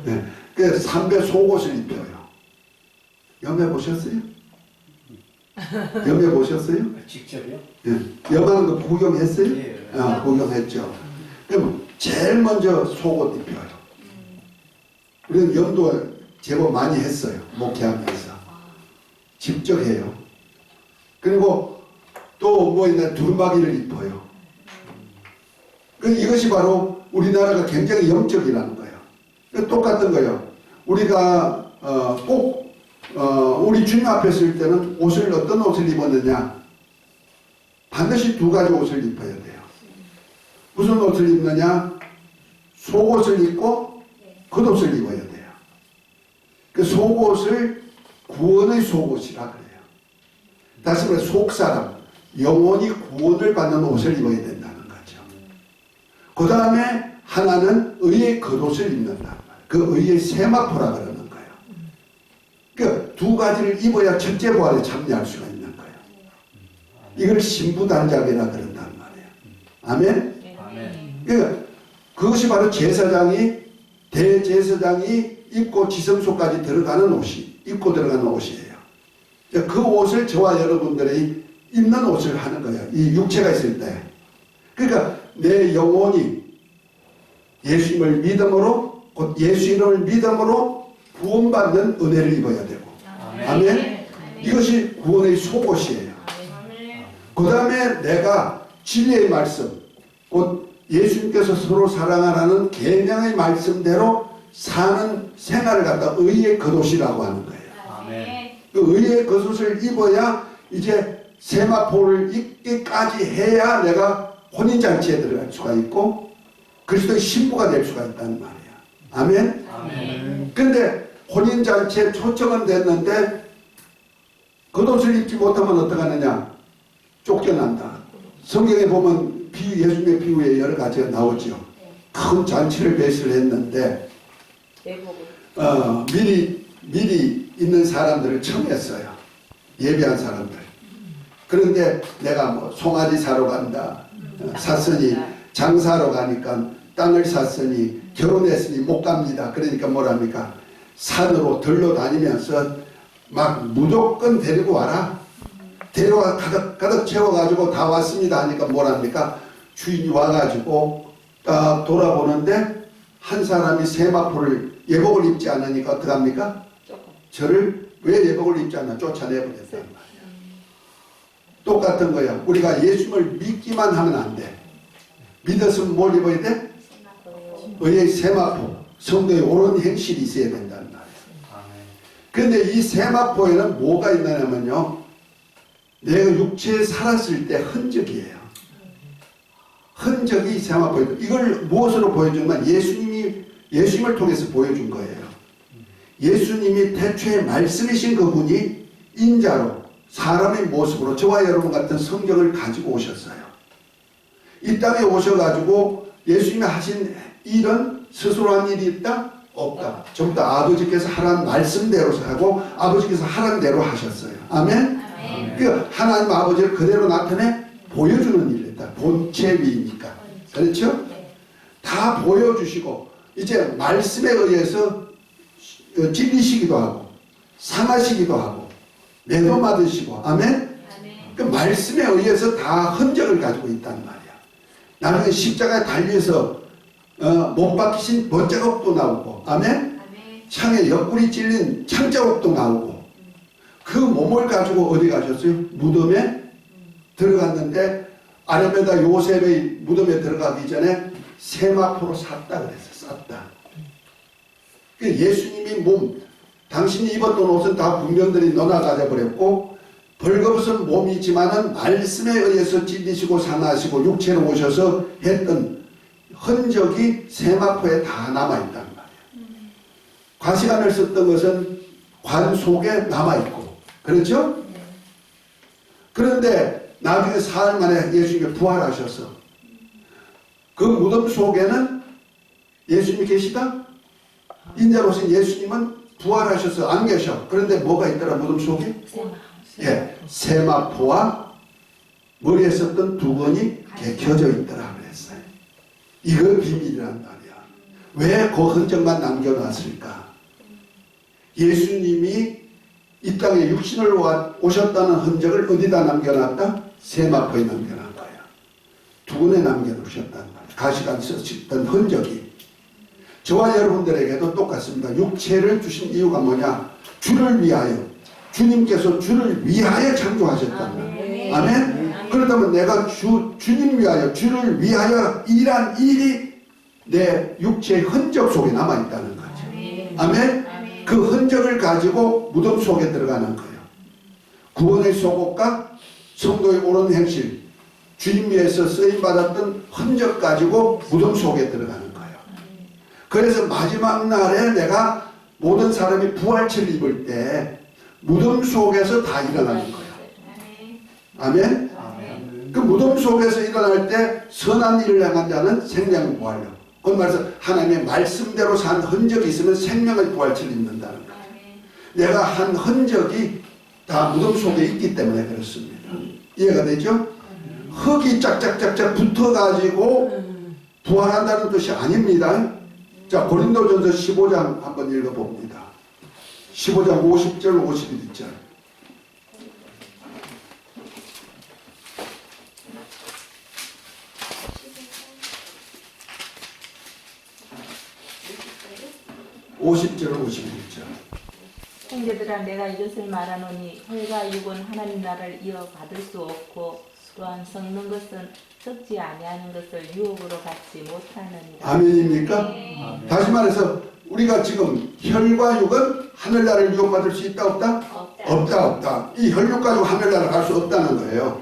S1: 네. 그 삼배 속옷을 입혀요. 염해 보셨어요? 염해 보셨어요?
S2: 직접요?
S1: 예. 염하는 거 구경했어요?
S2: 예.
S1: 구경했죠. 그럼 제일 먼저 속옷 입혀요. 우리는 염도 제법 많이 했어요. 목회하면서. 직접 해요. 그리고 또 뭐 있나 두루마기를 입어요. 이것이 바로 우리나라가 굉장히 영적이라는 거예요. 똑같은 거예요. 우리가 꼭 우리 주님 앞에 있을 때는 어떤 옷을 입었느냐? 반드시 두 가지 옷을 입어야 돼요. 무슨 옷을 입느냐? 속옷을 입고 겉옷을 입어야 돼요. 그 속옷을 구원의 속옷이라 그래요. 다시 말해 속사람, 영혼이 구원을 받는 옷을 입어야 된다는 거죠. 그 다음에 하나는 의의 겉옷을 입는다는 거예요. 그 의의 세마포라 그러는 거예요. 그 두 가지를 입어야 첫째 부활에 참여할 수가 있는 거예요. 이걸 신부단장이라 그런단 말이에요. 아멘? 그러니까 그것이 바로 제사장이, 대제사장이 입고 지성소까지 들어가는 옷이, 입고 들어가는 옷이에요. 그 옷을 저와 여러분들이 입는 옷을 하는 거예요. 이 육체가 있을 때. 그러니까 내 영혼이 예수님을 믿음으로, 곧 예수 이름을 믿음으로 구원받는 은혜를 입어야 되고. 아멘? 이것이 구원의 속옷이에요. 그 다음에 내가 진리의 말씀, 곧 예수님께서 서로 사랑하라는 계명의 말씀대로 사는 생활을 갖다 의의 겉옷이라고 하는 거예요. 그 의의 겉옷을 입어야 이제 세마포를 입기까지 해야 내가 혼인잔치에 들어갈 수가 있고 그리스도의 신부가 될 수가 있다는 말이에요. 아멘? 근데 혼인잔치에 초청은 됐는데 겉옷을 입지 못하면 어떡하느냐? 쫓겨난다. 성경에 보면 예수님의 비유에 여러 가지가 나오죠. 큰 잔치를 배설을 했는데 미리 있는 사람들을 청했어요. 예배한 사람들. 그런데 내가 뭐 송아지 사러 간다. 샀으니 장사하러 가니까 땅을 샀으니 결혼했으니 못 갑니다. 그러니까 뭐랍니까? 산으로 들러 다니면서 막 무조건 데리고 와라. 데려와 가득 채워가지고 다 왔습니다 하니까 뭐랍니까? 주인이 와가지고 딱 돌아보는데 한 사람이 세마포를 예복을 입지 않으니까 어떡합니까? 저를 왜 예복을 입지 않나 쫓아내버렸단 말이야. 똑같은 거야. 우리가 예수님을 믿기만 하면 안 돼. 믿었으면 뭘 입어야 돼? 의의 세마포, 성도의 옳은 행실이 있어야 된다는 말이야. 그런데 이 세마포에는 뭐가 있냐면요. 내가 육체에 살았을 때 흔적이에요. 흔적이 세마포예요. 이걸 무엇으로 보여주면 예수님을 통해서 보여준 거예요. 예수님이 태초에 말씀이신 그분이 인자로 사람의 모습으로 저와 여러분 같은 성경을 가지고 오셨어요. 이 땅에 오셔가지고 예수님이 하신 일은 스스로 한 일이 있다? 없다. 전부 다 아버지께서 하라는 말씀대로 하고 아버지께서 하라는 대로 하셨어요. 아멘? 그 하나님 아버지를 그대로 나타내 보여주는 일을 했다. 본체위니까. 그렇죠? 다 보여주시고 이제 말씀에 의해서 찔리시기도 하고 상하시기도 하고 매도 맞으시고 아멘? 그 말씀에 의해서 다 흔적을 가지고 있단 말이야. 나중에 십자가에 달려서 못 박히신 번자국도 나오고 아멘? 창에 옆구리 찔린 창자국도 나오고 그 몸을 가지고 어디 가셨어요? 무덤에 들어갔는데 아르메다 요셉의 무덤에 들어가기 전에 세마포로 샀다 그랬어. 쌌다. 예수님이 당신이 입었던 옷은 다 군병들이 넣어놔 가져버렸고 벌거벗은 몸이지만은 말씀에 의해서 찔리시고 상하시고 육체로 오셔서 했던 흔적이 세마포에 다 남아있단 말이에요. 과시관을 썼던 것은 관 속에 남아있고 그렇죠? 그런데 나중에 사흘 만에 예수님이 부활하셔서 그 무덤 속에는 예수님이 계시다? 인자로서 예수님은 부활하셔서 안 계셔. 그런데 뭐가 있더라 무덤 속에? 예, 세마포와 머리에 썼던 두건이 켜져 있더라 그랬어요. 이거 비밀이란 말이야. 왜 그 흔적만 남겨놨을까? 예수님이 이 땅에 육신을 오셨다는 흔적을 어디다 남겨놨다? 세마포에 남겨놓은 거야. 두건에 남겨놓으셨단 말이야. 가시관 쓰셨던 흔적이. 저와 여러분들에게도 똑같습니다. 육체를 주신 이유가 뭐냐? 주를 위하여. 주님께서 주를 위하여 창조하셨단 말이에요. 아멘? 그렇다면 내가 주님 위하여, 주를 위하여 일한 일이 내 육체의 흔적 속에 남아있다는 거죠. 아멘? 그 흔적을 가지고 무덤 속에 들어가는 거예요. 구원의 속옷과 성도의 옳은 행실, 주님 위해서 쓰임받았던 흔적 가지고 무덤 속에 들어가는 거예요. 그래서 마지막 날에 내가 모든 사람이 부활체를 입을 때 무덤 속에서 다 일어나는 거예요. 아멘? 그 무덤 속에서 일어날 때 선한 일을 행한 자는 생명을 부활로. 그 말해서 하나님의 말씀대로 산 흔적이 있으면 생명의 부활체를 입는다는 거예요. 내가 한 흔적이 다 무덤 속에 있기 때문에 그렇습니다. 이해가 되죠? 흙이 짝짝짝짝 붙어가지고 부활한다는 뜻이 아닙니다. 자, 고린도전서 15장 한번 읽어봅니다. 15장 50절 51절. (50절) 51절.
S5: 형제들아 내가 이것을 말하노니 혈과 육은 하나님 나라를 이어받을 수 없고 또한 썩는 것은 썩지 아니하는 것을 유혹으로 받지 못하느니라.
S1: 아멘입니까? 다시 말해서 우리가 지금 혈과 육은 하늘나라를 유혹받을 수 있다 없다? 없다. 이 혈육 가지고 하늘나라 갈 수 없다는 거예요.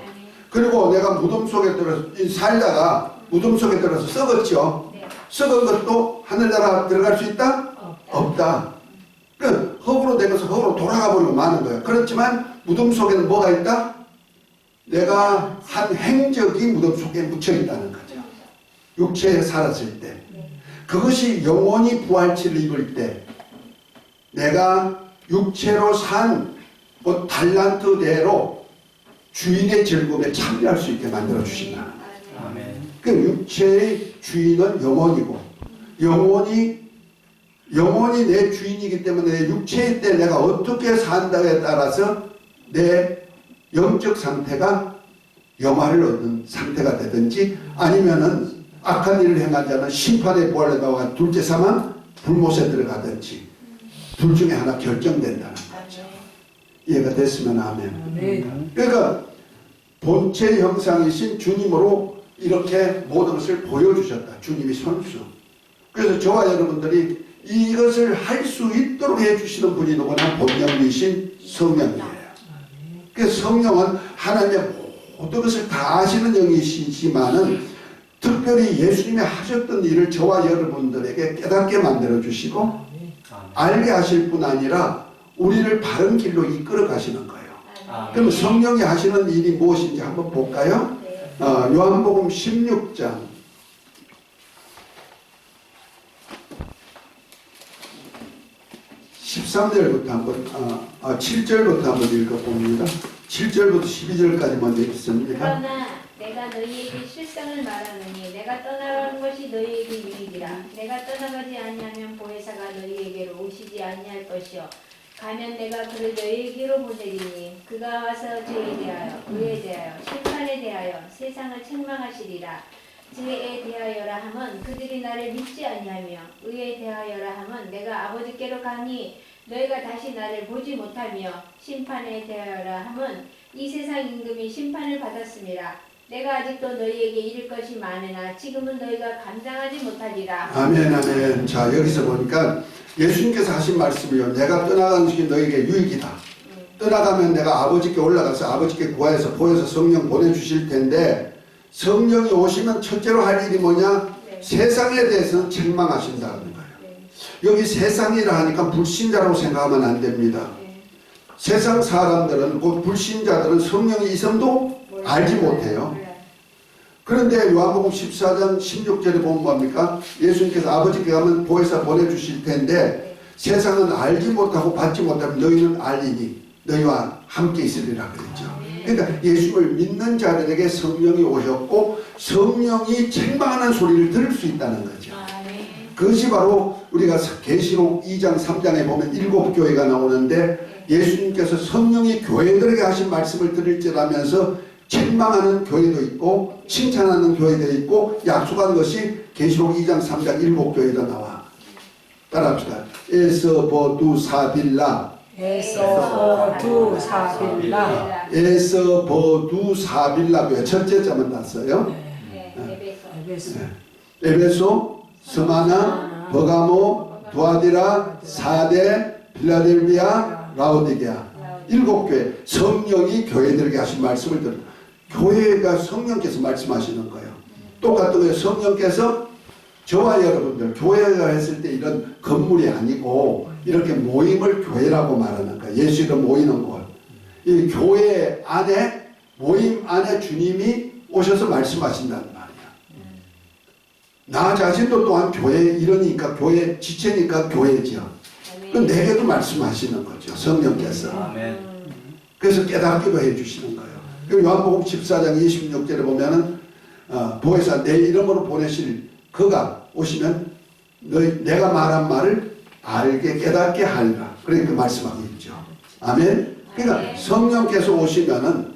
S1: 그리고 내가 무덤 속에 들어서 살다가 무덤 속에 들어서 썩었죠. 썩은 것도 하늘나라 들어갈 수 있다? 없다. 그 흙으로 되면서 흙으로 돌아가 버리고 마는 거예요. 그렇지만 무덤 속에는 뭐가 있다? 내가 한 행적이 무덤 속에 묻혀 있다는 거죠. 육체에 살았을 때. 그것이 영원히 부활체를 입을 때 내가 육체로 산 그 달란트대로 주인의 즐거움에 참여할 수 있게 만들어 주신다는 거예요. 그 육체의 주인은 영혼이고 영혼이 내 주인이기 때문에 내 육체의 때 내가 어떻게 산다에 따라서 내 영적 상태가 영화를 얻는 상태가 되든지 아니면은 악한 일을 행한 자는 심판의 부활에 나와 둘째 사망 불못에 들어가든지 둘 중에 하나 결정된다는 거죠. 이해가 됐으면 아멘. 그러니까 본체 형상이신 주님으로 이렇게 모든 것을 보여주셨다. 주님이 선수. 그래서 저와 여러분들이 이것을 할 수 있도록 해주시는 분이 누구나 본영이신 성령이에요. 그래서 성령은 하나님의 모든 것을 다 아시는 영이시지만은 특별히 예수님이 하셨던 일을 저와 여러분들에게 깨닫게 만들어 주시고 알게 하실 뿐 아니라 우리를 바른 길로 이끌어 가시는 거예요. 그럼 성령이 하시는 일이 무엇인지 한번 볼까요? 요한복음 16장 13절부터 한번 7절부터 한번 읽어봅니다. 7절부터 12절까지 먼저 읽습니다.
S4: 그러나 내가 너희에게 실상을 말하노니 내가 떠나가는 것이 너희에게 유익이라. 내가 떠나가지 아니하면 보혜사가 너희에게로 오시지 아니할 것이요 가면 내가 그를 너희에게로 보내리니 그가 와서 죄에 대하여 의에 대하여 심판에 대하여 세상을 책망하시리라. 죄에 대하여라 함은 그들이 나를 믿지 아니하며 의에 대하여라 함은 내가 아버지께로 가니 너희가 다시 나를 보지 못하며 심판에 대하여라 함은 이 세상 임금이 심판을 받았음이라. 내가 아직도 너희에게 이를 것이 많으나 지금은 너희가 감당하지 못하리라.
S1: 아멘 아멘. 자 여기서 보니까 예수님께서 하신 말씀이요. 내가 떠나가는 것이 너희에게 유익이다. 떠나가면 내가 아버지께 올라가서 아버지께 구하여서 보여서 성령 보내주실 텐데 성령이 오시면 첫째로 할 일이 뭐냐? 세상에 대해서는 책망하신다는 거예요. 여기 세상이라 하니까 불신자라고 생각하면 안 됩니다. 세상 사람들은 곧 불신자들은 성령이 있음도 알지 못해요. 그런데 요한복음 14장 16절에 보면 뭡니까? 예수님께서 아버지께 가면 보혜사 보내주실 텐데 세상은 알지 못하고 받지 못하면 너희는 알리니 너희와 함께 있으리라 그랬죠. 그러니까 예수를 믿는 자들에게 성령이 오셨고 성령이 책망하는 소리를 들을 수 있다는 거죠. 그것이 바로 우리가 계시록 2장 3장에 보면 7교회가 나오는데 예수님께서 성령이 교회들에게 하신 말씀을 들을지라면서 책망하는 교회도 있고 칭찬하는 교회도 있고 약속한 것이 계시록 2장 3장 7교회가 나와. 따라합시다. 에서버두사빌라
S6: 에서버두사빌라
S1: 에서버두사빌라 첫째 자만 났어요. 에베소, 스마나, 버가모, 두아디라, 사데, 필라델비아, 라오디게아 7교회 성령이 교회들에게 하신 말씀을 들은 교회가 성령께서 말씀하시는 거예요. 똑같은 거예요. 성령께서 저와 여러분들 교회가 했을 때 이런 건물이 아니고 이렇게 모임을 교회라고 말하는 거예요. 예수 이름 모이는 곳. 이 교회 안에 모임 안에 주님이 오셔서 말씀하신다는 말이야. 나 자신도 또한 교회 이러니까 교회 지체니까 교회죠. 그 내게도 말씀하시는 거죠. 성령께서.
S2: 아멘.
S1: 그래서 깨닫기도 해주시는 거예요. 그리고 요한복음 14장 26절에 보면은 보혜사 내 이름으로 보내실 그가 오시면 내가 말한 말을 알게 깨닫게 하리라. 그렇게 말씀하고 있죠. 아멘. 그러니까 성령께서 오시면은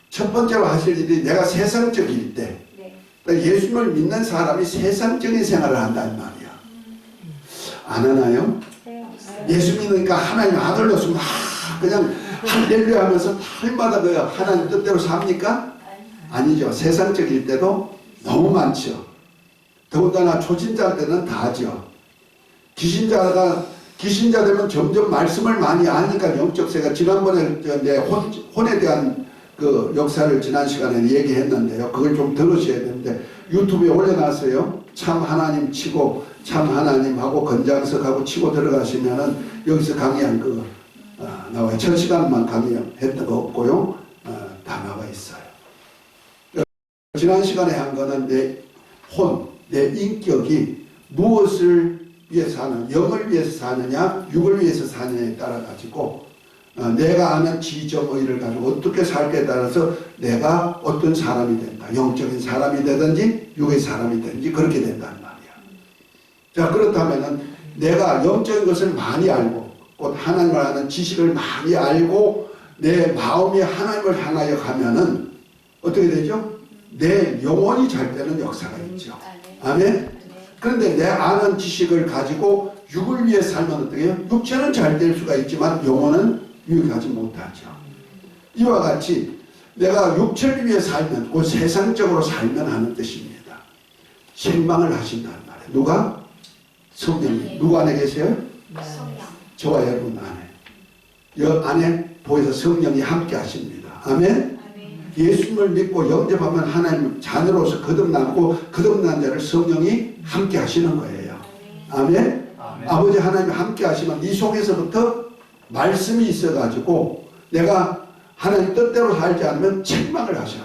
S1: 첫 번째로 하실 일이 내가 세상적일 때 그러니까 예수님을 믿는 사람이 세상적인 생활을 한다는 말이야. 안 하나요? 예수 믿으니까 하나님 아들로서 막 그냥 할렐루야 하면서 날마다 그 하나님 뜻대로 삽니까? 아니죠. 세상적일 때도 너무 많죠. 더군다나 초신자 때는 다죠. 기신자 되면 점점 말씀을 많이 아니까 영적 세가 지난번에 내 혼에 대한 그 역사를 지난 시간에 얘기했는데요. 그걸 좀 들으셔야 되는데 유튜브에 올려놨어요. 참 하나님 치고 참 하나님하고 건장석하고 치고 들어가시면은 여기서 강의한 거 나와요. 1000시간만 강의했던 거 없고요. 다 나와 있어요. 지난 시간에 한 거는 내 인격이 무엇을 위해서 사는, 영을 위해서 사느냐, 육을 위해서 사느냐에 따라 가지고 내가 아는 지정의를 가지고 어떻게 살게 따라서 내가 어떤 사람이 된다. 영적인 사람이 되든지 육의 사람이 되든지 그렇게 된다는 말이야. 자, 그렇다면은 내가 영적인 것을 많이 알고 곧 하나님을 아는 지식을 많이 알고 내 마음이 하나님을 향하여 가면은 어떻게 되죠? 내 영혼이 잘 되는 역사가 있죠. 아멘? 그런데 내 아는 지식을 가지고 육을 위해 살면 어떻게 해요? 육체는 잘 될 수가 있지만 영혼은 유익하지 못하죠. 이와 같이 내가 육체를 위해 살면 곧 세상적으로 살면 하는 뜻입니다. 책망을 하신다는 말이에요. 누가? 성령님. 누구 안에 계세요? 저와 여러분 안에. 여 안에 보여서 성령이 함께 하십니다. 아멘? 예수님을 믿고 영접하면 하나님 자녀로서 거듭나고 거듭난 자를 성령이 함께 하시는 거예요. 아멘? 아버지 하나님 함께 하시면 이 속에서부터 말씀이 있어가지고 내가 하나님 뜻대로 살지 않으면 책망을 하셔요.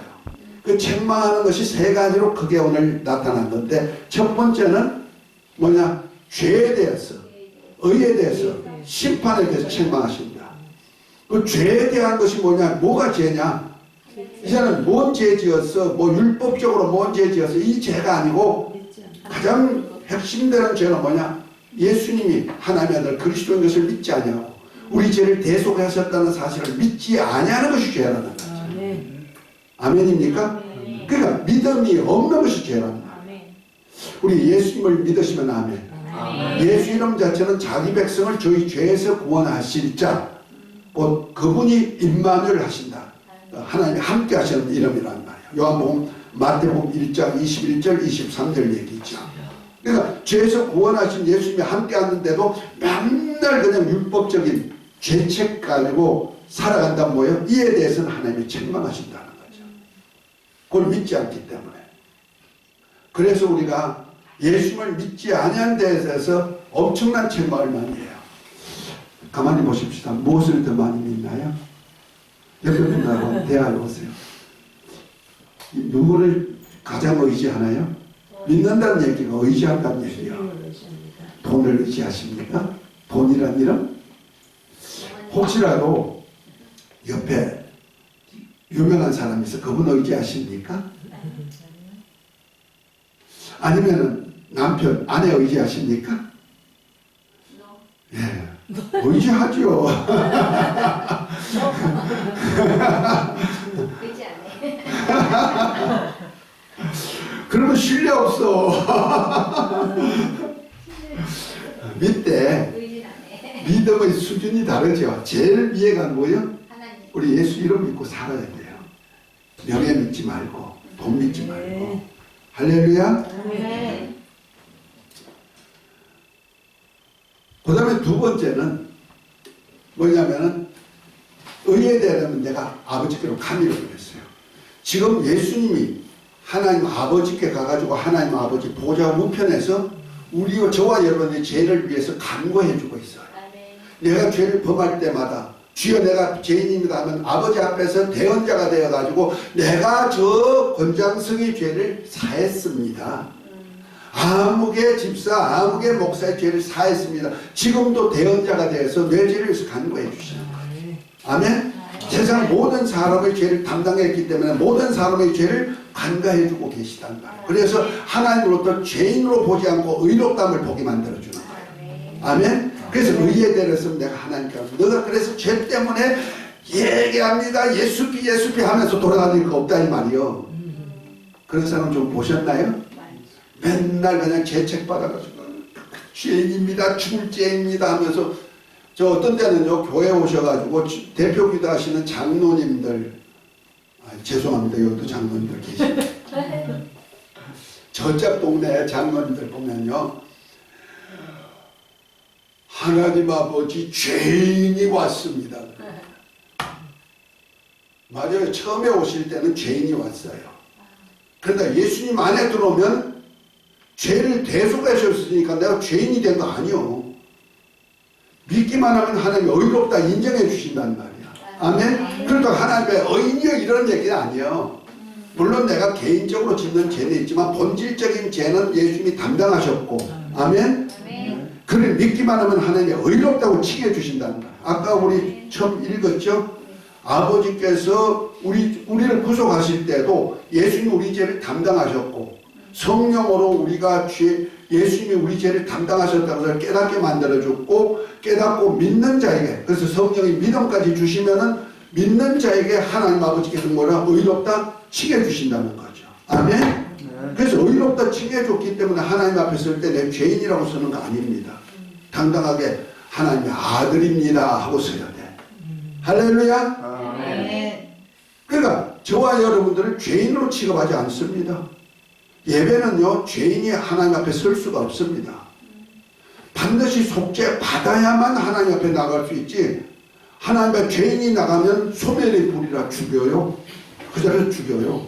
S1: 그 책망하는 것이 세 가지로 크게 오늘 나타난 건데 첫 번째는 뭐냐? 죄에 대해서, 의에 대해서, 심판에 대해서 책망하십니다. 그 죄에 대한 것이 뭐냐? 뭐가 죄냐? 이제는 뭔 죄 지었어? 뭐 율법적으로 뭔 죄 지었어? 이 죄가 아니고 가장 핵심되는 죄는 뭐냐? 예수님이 하나님의 아들 그리스도인 것을 믿지 아니하고 우리 죄를 대속하셨다는 사실을 믿지 아니하는 것이 죄라는 거죠. 아멘입니까? 그러니까 믿음이 없는 것이 죄라는 거예요. 우리 예수님을 믿으시면 아멘. 예수 이름 자체는 자기 백성을 저희 죄에서 구원하실 자, 곧 그분이 임마누엘 하신다. 하나님이 함께 하시는 이름이란 말이에요. 요한복음 마태복음 1장 21절 23절 얘기죠. 그러니까 죄에서 구원하신 예수님이 함께 하는데도 맨날 그냥 율법적인 죄책 가지고 살아간다면 뭐예요? 이에 대해서는 하나님이 책망하신다는 거죠. 그걸 믿지 않기 때문에. 그래서 우리가 예수님을 믿지 아니한 데에 대해서 엄청난 책망을 많이 해요. 가만히 보십시다. 무엇을 더 많이 믿나요? 옆에 분하고 대화해 보세요. 누구를 가장 의지하나요? 믿는다는 얘기가 의지한다는 얘기예요. 돈을 의지하십니까? 돈이란 이름? 혹시라도 옆에 유명한 사람이 있어 그분 의지하십니까? 아니면은 남편, 아내 의지하십니까? 예, 의지하죠.
S4: 의지 안 해.
S1: 그러면 신뢰 없어. 믿대.
S4: 의지 안 해.
S1: 믿음의 수준이 다르죠. 제일 위에가 뭐예요?
S4: 하나님.
S1: 우리 예수 이름 믿고 살아야 돼요. 명예 믿지 말고 돈 믿지 말고. 할렐루야.
S4: 네.
S1: 그 다음에 두 번째는 뭐냐면은 의에 대하면 내가 아버지께로 가미를 했어요. 지금 예수님이 하나님 아버지께 가가지고 하나님 아버지 보좌 우편에서 우리와 저와 여러분의 죄를 위해서 간구해 주고 있어요. 내가 죄를 범할 때마다 주여 내가 죄인입니다 하면 아버지 앞에서 대언자가 되어가지고 내가 저 권장성의 죄를 사했습니다. 아무개 집사, 아무개 목사의 죄를 사했습니다. 지금도 대언자가 되어서 내 죄를 간구해 주시는 거예요. 아멘? 세상 모든 사람의 죄를 담당했기 때문에 모든 사람의 죄를 간과해주고 계시단 말이에요. 그래서 하나님으로부터 죄인으로 보지 않고 의롭다함을 보게 만들어주는 거예요. 아멘? 그래서 의에 대해서는 내가 하나님께 너가 그래서 죄 때문에 얘기합니다. 예수피 예수피 하면서 돌아다닐 거 없다 이 말이요. 그런 사람 좀 보셨나요? 맨날 그냥 죄책 받아가지고 죄인입니다. 죽을 죄입니다 하면서 저 어떤 때는요 교회 오셔가지고 대표 기도하시는 장로님들 죄송합니다. 여기도 장로님들 계십니다. 저쪽 동네 장로님들 보면요 하나님 아버지 죄인이 왔습니다. 맞아요. 처음에 오실 때는 죄인이 왔어요. 그러니까 예수님 안에 들어오면 죄를 대속하셨으니까 내가 죄인이 된 거 아니요. 믿기만 하면 하나님이 의롭다 인정해 주신단 말이야. 아멘? 그러니까 하나님의 의인이여 이런 얘기는 아니에요. 물론 내가 개인적으로 짓는 죄는 있지만 본질적인 죄는 예수님이 담당하셨고 아멘? 그를 믿기만 하면 하나님이 의롭다고 칭해 주신다는 거야. 아까 우리 처음 읽었죠? 아버지께서 우리를 구속하실 때도 예수님이 우리 죄를 담당하셨고 성령으로 우리가 예수님이 우리 죄를 담당하셨다는 것을 깨닫게 만들어줬고 깨닫고 믿는 자에게 그래서 성령이 믿음까지 주시면은 믿는 자에게 하나님 아버지께서 뭐라 의롭다 칭해 주신다는 거죠. 아멘? 그래서 의롭다 칭해 줬기 때문에 하나님 앞에 설 때 내 죄인이라고 쓰는 거 아닙니다. 당당하게 하나님의 아들입니다 하고 써야 돼. 할렐루야? 그러니까 저와 여러분들은 죄인으로 취급하지 않습니다. 예배는요 죄인이 하나님 앞에 설 수가 없습니다. 반드시 속죄 받아야만 하나님 앞에 나갈 수 있지 하나님 앞에 죄인이 나가면 소멸의 불이라 죽여요. 그 자리에서 죽여요.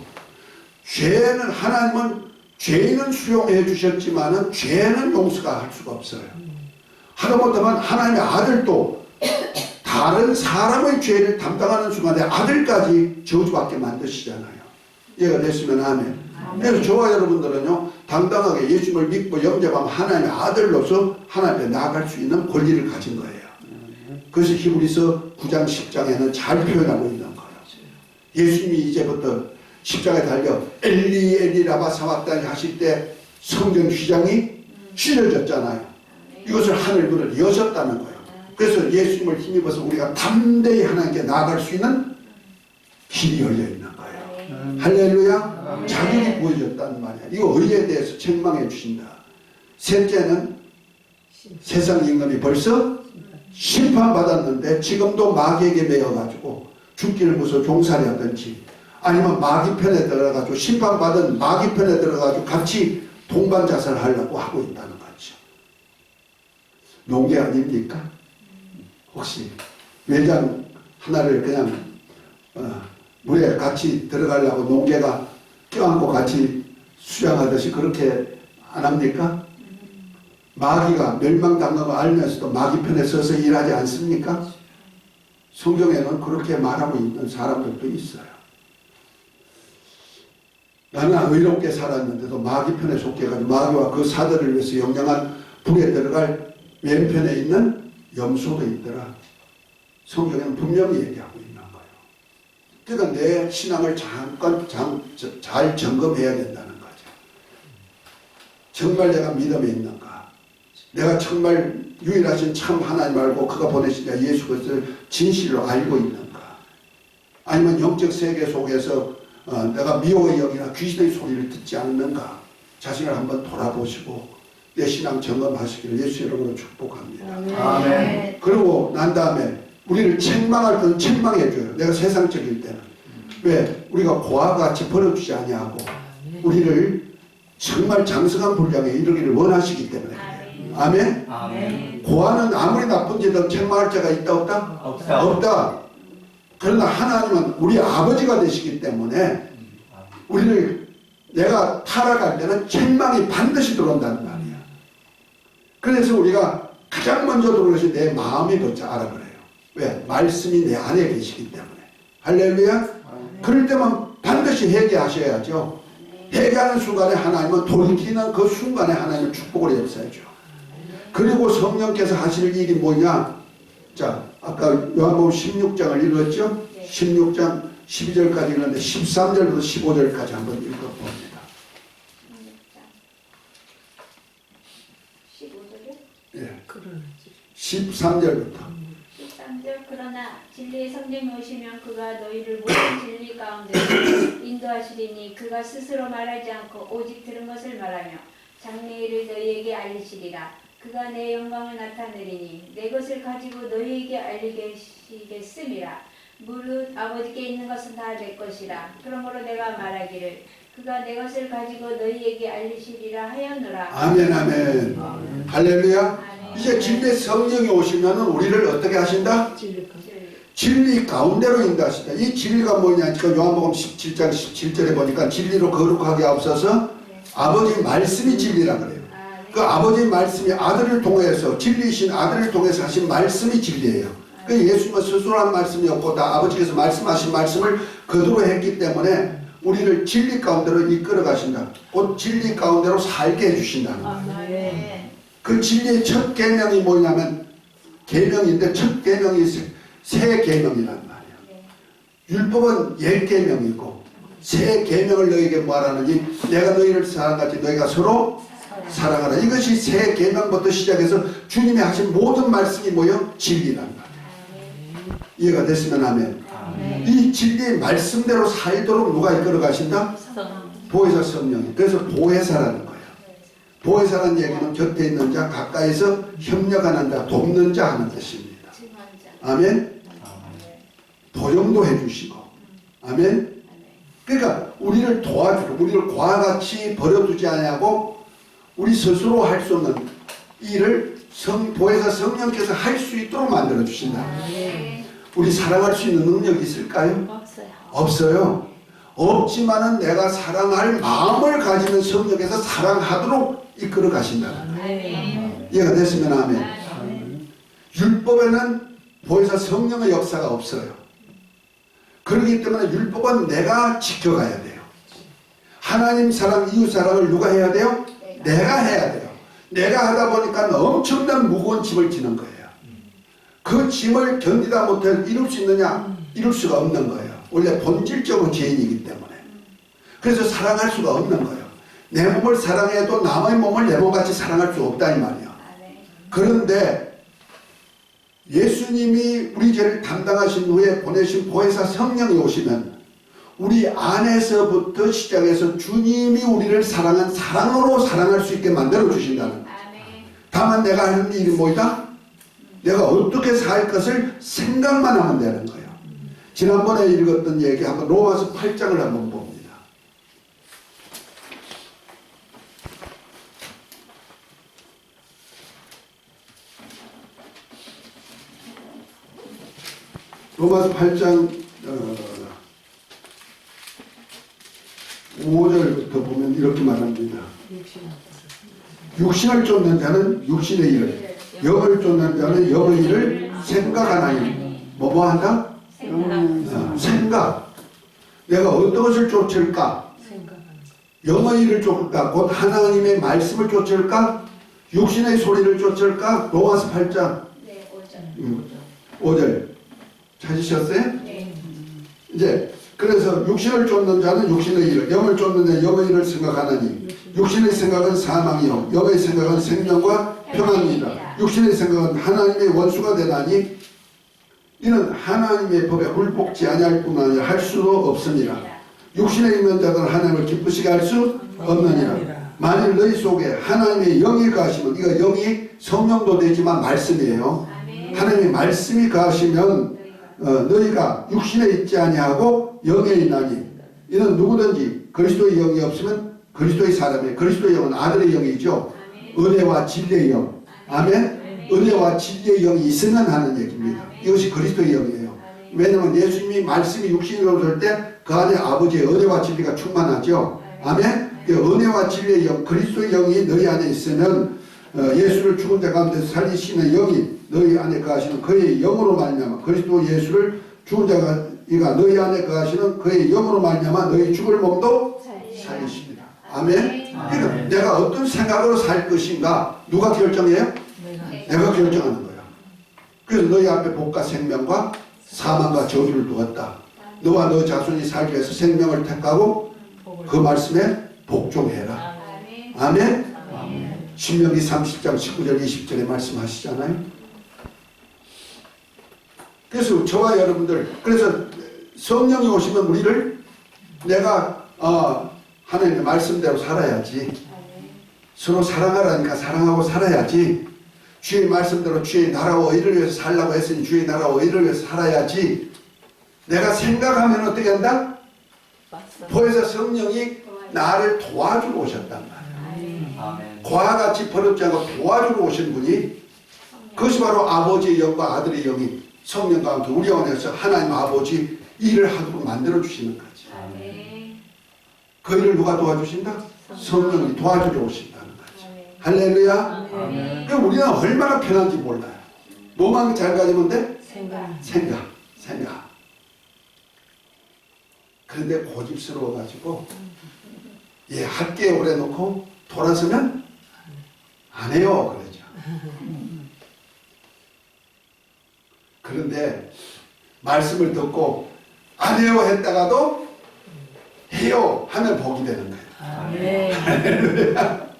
S1: 죄는 하나님은 죄인은 수용해 주셨지만은 죄는 용서가 할 수가 없어요. 하다못하면 하나님의 아들도 다른 사람의 죄를 담당하는 순간에 아들까지 저주받게 만드시잖아요. 이해가 됐으면 아멘. 그래서 저와 여러분들은요 당당하게 예수님을 믿고 영접하면 하나님의 아들로서 하나님 앞에 나아갈 수 있는 권리를 가진 거예요. 그래서 히브리서 9장 10장에는 잘 표현하고 있는 거예요. 예수님이 이제부터 십자가에 달려 엘리 엘리 라마 사박다니 하실 때 성전 휘장이 찢어졌잖아요. 이것을 하늘문을 여셨다는 거예요. 그래서 예수님을 힘입어서 우리가 담대히 하나님께 나아갈 수 있는 길이 열려 있는 거예요. 할렐루야. 자격이 보여졌다는 말이야. 이거 의에 대해서 책망해 주신다. 셋째는 세상 임금이 벌써 심판받았는데 지금도 마귀에게 매여가지고 죽기를 무서워 종살이 하든지 아니면 마귀 편에 들어가지고 심판받은 마귀 편에 들어가지고 같이 동반 자살하려고 하고 있다는 거죠. 농계 아닙니까? 혹시 외장 하나를 그냥 물에 같이 들어가려고 농계가 껴안고 같이 수양하듯이 그렇게 안 합니까? 마귀가 멸망당한 거 알면서도 마귀 편에 서서 일하지 않습니까? 성경에는 그렇게 말하고 있는 사람들도 있어요. 나는 의롭게 살았는데도 마귀 편에 속해가지고 마귀와 그 사들을 위해서 영영한 불에 들어갈 왼편에 있는 염소도 있더라. 성경에는 분명히 얘기하고 있는 거예요. 그러니까 내 신앙을 잠깐 잘 점검해야 된다는 거죠. 정말 내가 믿음에 있는가? 내가 정말 유일하신 참 하나님 알고 그가 보내신 자 예수 그리스도를 진실로 알고 있는가? 아니면 영적 세계 속에서 내가 미호의 영이나 귀신의 소리를 듣지 않는가? 자신을 한번 돌아보시고 내 신앙 점검하시기를 예수 이름으로 축복합니다.
S2: 아멘.
S1: 그리고 난 다음에 우리를 책망할 때는 책망해줘요. 내가 세상적일 때는. 왜? 우리가 고아와 같이 버려주지 아니하고 우리를 정말 장성한 분량에 이르기를 원하시기 때문에. 아멘?
S2: 아멘.
S1: 고아는 아무리 나쁜 짓도 책망할 자가 있다 없다? 없다. 그러나 하나님은 우리 아버지가 되시기 때문에 우리를 내가 타락할 때는 책망이 반드시 들어온다는 말이야. 그래서 우리가 가장 먼저 들어오는 것이 내 마음이 뭔지 알아버려요. 왜? 말씀이 내 안에 계시기 때문에. 할렐루야. 그럴 때만 반드시 회개하셔야죠. 회개하는 순간에 하나님은 돌이키는 그 순간에 하나님은 축복을 역사해줘. 그리고 성령께서 하실 일이 뭐냐? 자, 아까 요한복음 16장을 읽었죠? 16장 12절까지 읽었는데 13절부터 15절까지 한번 읽어봅니다.
S4: 15절이요?
S1: 예. 13절부터.
S4: 13절 그러나 진리의 성령이 오시면 그가 너희를 모든 진리 가운데 인도하시리니 그가 스스로 말하지 않고 오직 들은 것을 말하며 장래일을 너희에게 알리시리라. 그가 내 영광을 나타내리니 내 것을 가지고 너희에게 알리시겠음이라. 무릇 아버지께 있는 것은 다 내 것이라. 그러므로 내가 말하기를 그가 내 것을 가지고 너희에게 알리시리라 하였노라.
S1: 아멘, 아멘. 할렐루야. 이제 진리의 성령이 오시면 우리를 어떻게 하신다? 진리 가운데로 인도하신다. 이 진리가 뭐냐? 지금 요한복음 17장 17절에 보니까 진리로 거룩하게 앞서서 아버지 말씀이 진리라 그래요. 그 아버지 말씀이 아들을 통해서 진리이신 아들을 통해서 하신 말씀이 진리예요. 그 예수님은 스스로 한 말씀이 없고 다 아버지께서 말씀하신 말씀을 그대로 했기 때문에 우리를 진리 가운데로 이끌어 가신다. 곧 진리 가운데로 살게 해주신다는 거예요. 그 진리의 첫 계명이 뭐냐면 계명인데 첫 계명이 새 계명이란 말이에요. 율법은 옛 계명이고 새 계명을 너희에게 말하느니 내가 너희를 사랑같이 너희가 서로 사랑하라. 이것이 새 계명부터 시작해서 주님이 하신 모든 말씀이 뭐예요? 진리란 말이에요. 이해가 됐으면 하면 이 진리의 말씀대로 살도록 누가 이끌어 가신다? 보혜사 성령이. 그래서 보혜사라는 거예요. 보혜사라는 얘기는 곁에 있는 자, 가까이서 협력하는 자, 돕는 자 하는 뜻입니다. 아멘. 도용도 해주시고. 아멘. 그러니까 우리를 도와주고 우리를 그와 같이 버려두지 아니하고 우리 스스로 할 수 없는 일을 보혜사 성령께서 할 수 있도록 만들어 주신다. 우리 사랑할 수 있는 능력이 있을까요?
S5: 없어요.
S1: 없어요. 없지만은 내가 사랑할 마음을 가지는 성령께서 사랑하도록 이끌어 가신다. 이해가 됐으면 하면. 율법에는 보혜사 성령의 역사가 없어요. 그렇기 때문에 율법은 내가 지켜가야 돼요. 하나님 사랑, 이웃 사랑을 누가 해야 돼요? 내가 해야 돼요. 내가 하다 보니까 엄청난 무거운 짐을 지는 거예요. 그 짐을 견디다 못해 이룰 수 있느냐? 이룰 수가 없는 거예요. 원래 본질적으로 죄인이기 때문에. 그래서 사랑할 수가 없는 거예요. 내 몸을 사랑해도 남의 몸을 내 몸같이 사랑할 수 없다 이 말이에요. 그런데 예수님이 우리 죄를 담당하신 후에 보내신 보혜사 성령이 오시면 우리 안에서부터 시작해서 주님이 우리를 사랑한 사랑으로 사랑할 수 있게 만들어 주신다는 거예요. 다만 내가 하는 일이 뭐이다? 내가 어떻게 살 것을 생각만 하면 되는 거예요. 지난번에 읽었던 얘기 한번 로마서 8장을 한번 봅니다. 로마서 8장 5절부터 보면 이렇게 말합니다. 육신을 쫓는 자는 육신의 일을, 영을 쫓는 자는 영의 일을 생각하나니. 뭐 한다? 생각. 내가 어떤 것을 쫓을까? 영의 일을 쫓을까? 곧 하나님의 말씀을 쫓을까? 육신의 소리를 쫓을까? 로마서 8장 5절 찾으셨어요? 이제 그래서 육신을 쫓는 자는 육신의 일을, 영을 쫓는 자는 영의 일을 생각하나니 육신의 생각은 사망이요 영의 생각은 생명과 평안이다. 육신의 생각은 하나님의 원수가 되나니 이는 하나님의 법에 굴복지 아니할 뿐 아니라 할 수도 없습니다. 육신에 있는 자들은 하나님을 기쁘시게 할 수 없느니라. 만일 너희 속에 하나님의 영이 가시면, 이거 영이 성령도 되지만 말씀이에요. 하나님의 말씀이 가시면 너희가 육신에 있지 아니하고 영에 있나니. 이는 누구든지 그리스도의 영이 없으면 그리스도의 사람이에요. 그리스도의 영은 아들의 영이죠. 은혜와 진리의 영. 아멘. 은혜와 진리의 영이 있으면 하는 얘기입니다. 이것이 그리스도의 영이에요. 왜냐하면 예수님이 말씀이 육신으로 올 때 그 안에 아버지의 은혜와 진리가 충만하죠. 아멘. 그 은혜와 진리의 영, 그리스도의 영이 너희 안에 있으면 예수를 죽은 자 가운데서 살리시는 영이 너희 안에 거하시는 그의 영으로 말미암아 그리스도 예수를 죽은 자가 너희 안에 거하시는 그의 영으로 말미암아 너희 죽을 몸도 살리십니다. 아멘. 그러니까 내가 어떤 생각으로 살 것인가 누가 결정해요? 내가 결정하는 거야. 그래서 너희 앞에 복과 생명과 사망과 저주를 두었다. 너와 너 자손이 살기 위해서 생명을 택하고 그 말씀에 복종해라. 아멘. 신명기 30장 19절 20절에 말씀하시잖아요. 그래서 저와 여러분들 그래서 성령이 오시면 우리를 내가 하나님의 말씀대로 살아야지. 서로 사랑하라니까 사랑하고 살아야지. 주의 말씀대로 주의 나라와 의를 위해서 살라고 했으니 주의 나라와 의를 위해서 살아야지. 내가 생각하면 어떻게 한다? 보혜사 성령이 나를 도와주러 오셨단 말이야. 고와 같이 버릇지 않고 도와주러 오신 분이 그것이 바로 아버지의 영과 아들의 영이 성령과 함께 우리 안에서 하나님 아버지 일을 하도록 만들어 주시는 거지. 그 일을 누가 도와주신다? 성령이 도와주러 오신다는 거지. 할렐루야. 그럼 우리는 얼마나 편한지 몰라요. 뭐만 잘 가지면 돼? 생각. 그런데 고집스러워가지고 학교에 오래 놓고 돌아서면 안 해요. 그러죠. 그런데 말씀을 듣고 안 해요 했다가도 해요 하면 복이 되는 거예요. 할렐루야.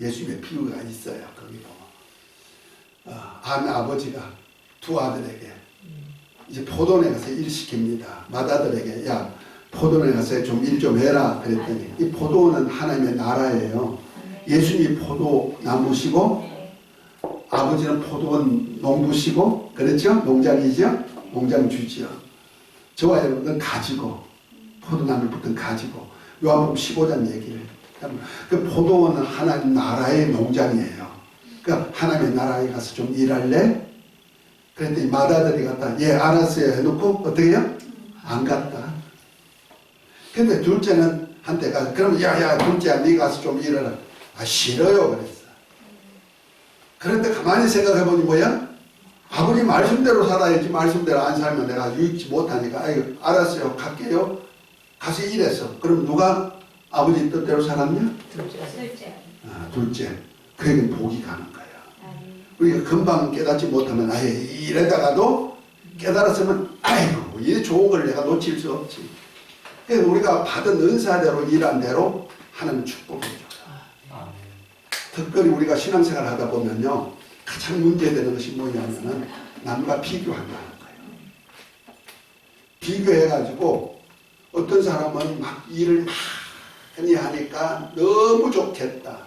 S1: 예수님의 비유가 있어요. 거기 보면 아버지가 두 아들에게 이제 포도원에 가서 일 시킵니다. 맏아들에게 야 포도원에 가서 좀 일 좀 해라 그랬더니 이 포도원은 하나님의 나라예요. 예수님이 포도나무시고 아버지는 포도원 농부시고 그렇죠? 농장이죠? 농장주지요. 저와 여러분은 가지고 포도나무를 붙든 가지고 요한복음 15장 얘기를 그 포도원은 하나님 나라의 농장이에요. 그러니까 하나님의 나라에 가서 좀 일할래? 그랬더니 맏아들이 갔다 알았어요 해놓고 어떻게 해요? 안 갔다. 근데 둘째는 한테 가서 그럼 야야 둘째야 네 가서 좀 일하라. 싫어요 그랬어. 그런데 가만히 생각해보니 뭐야? 아버지 말씀대로 살아야지 말씀대로 안 살면 내가 유익지 못하니까 아이고 알았어요 갈게요. 가서 일했어. 그럼 누가 아버지 뜻대로 살았냐? 둘째. 그에게 복이 가는 거야. 우리가 금방 깨닫지 못하면 아예 이래다가도 깨달았으면 아이고 이 좋은 걸 내가 놓칠 수 없지. 그래서 우리가 받은 은사대로 일한 대로 하나님 축복해 줘요. 특별히 우리가 신앙생활 하다 보면요 가장 문제되는 것이 뭐냐면은 남과 비교한다는 거예요. 비교해가지고 어떤 사람은 막 일을 많이 하니까 너무 좋겠다.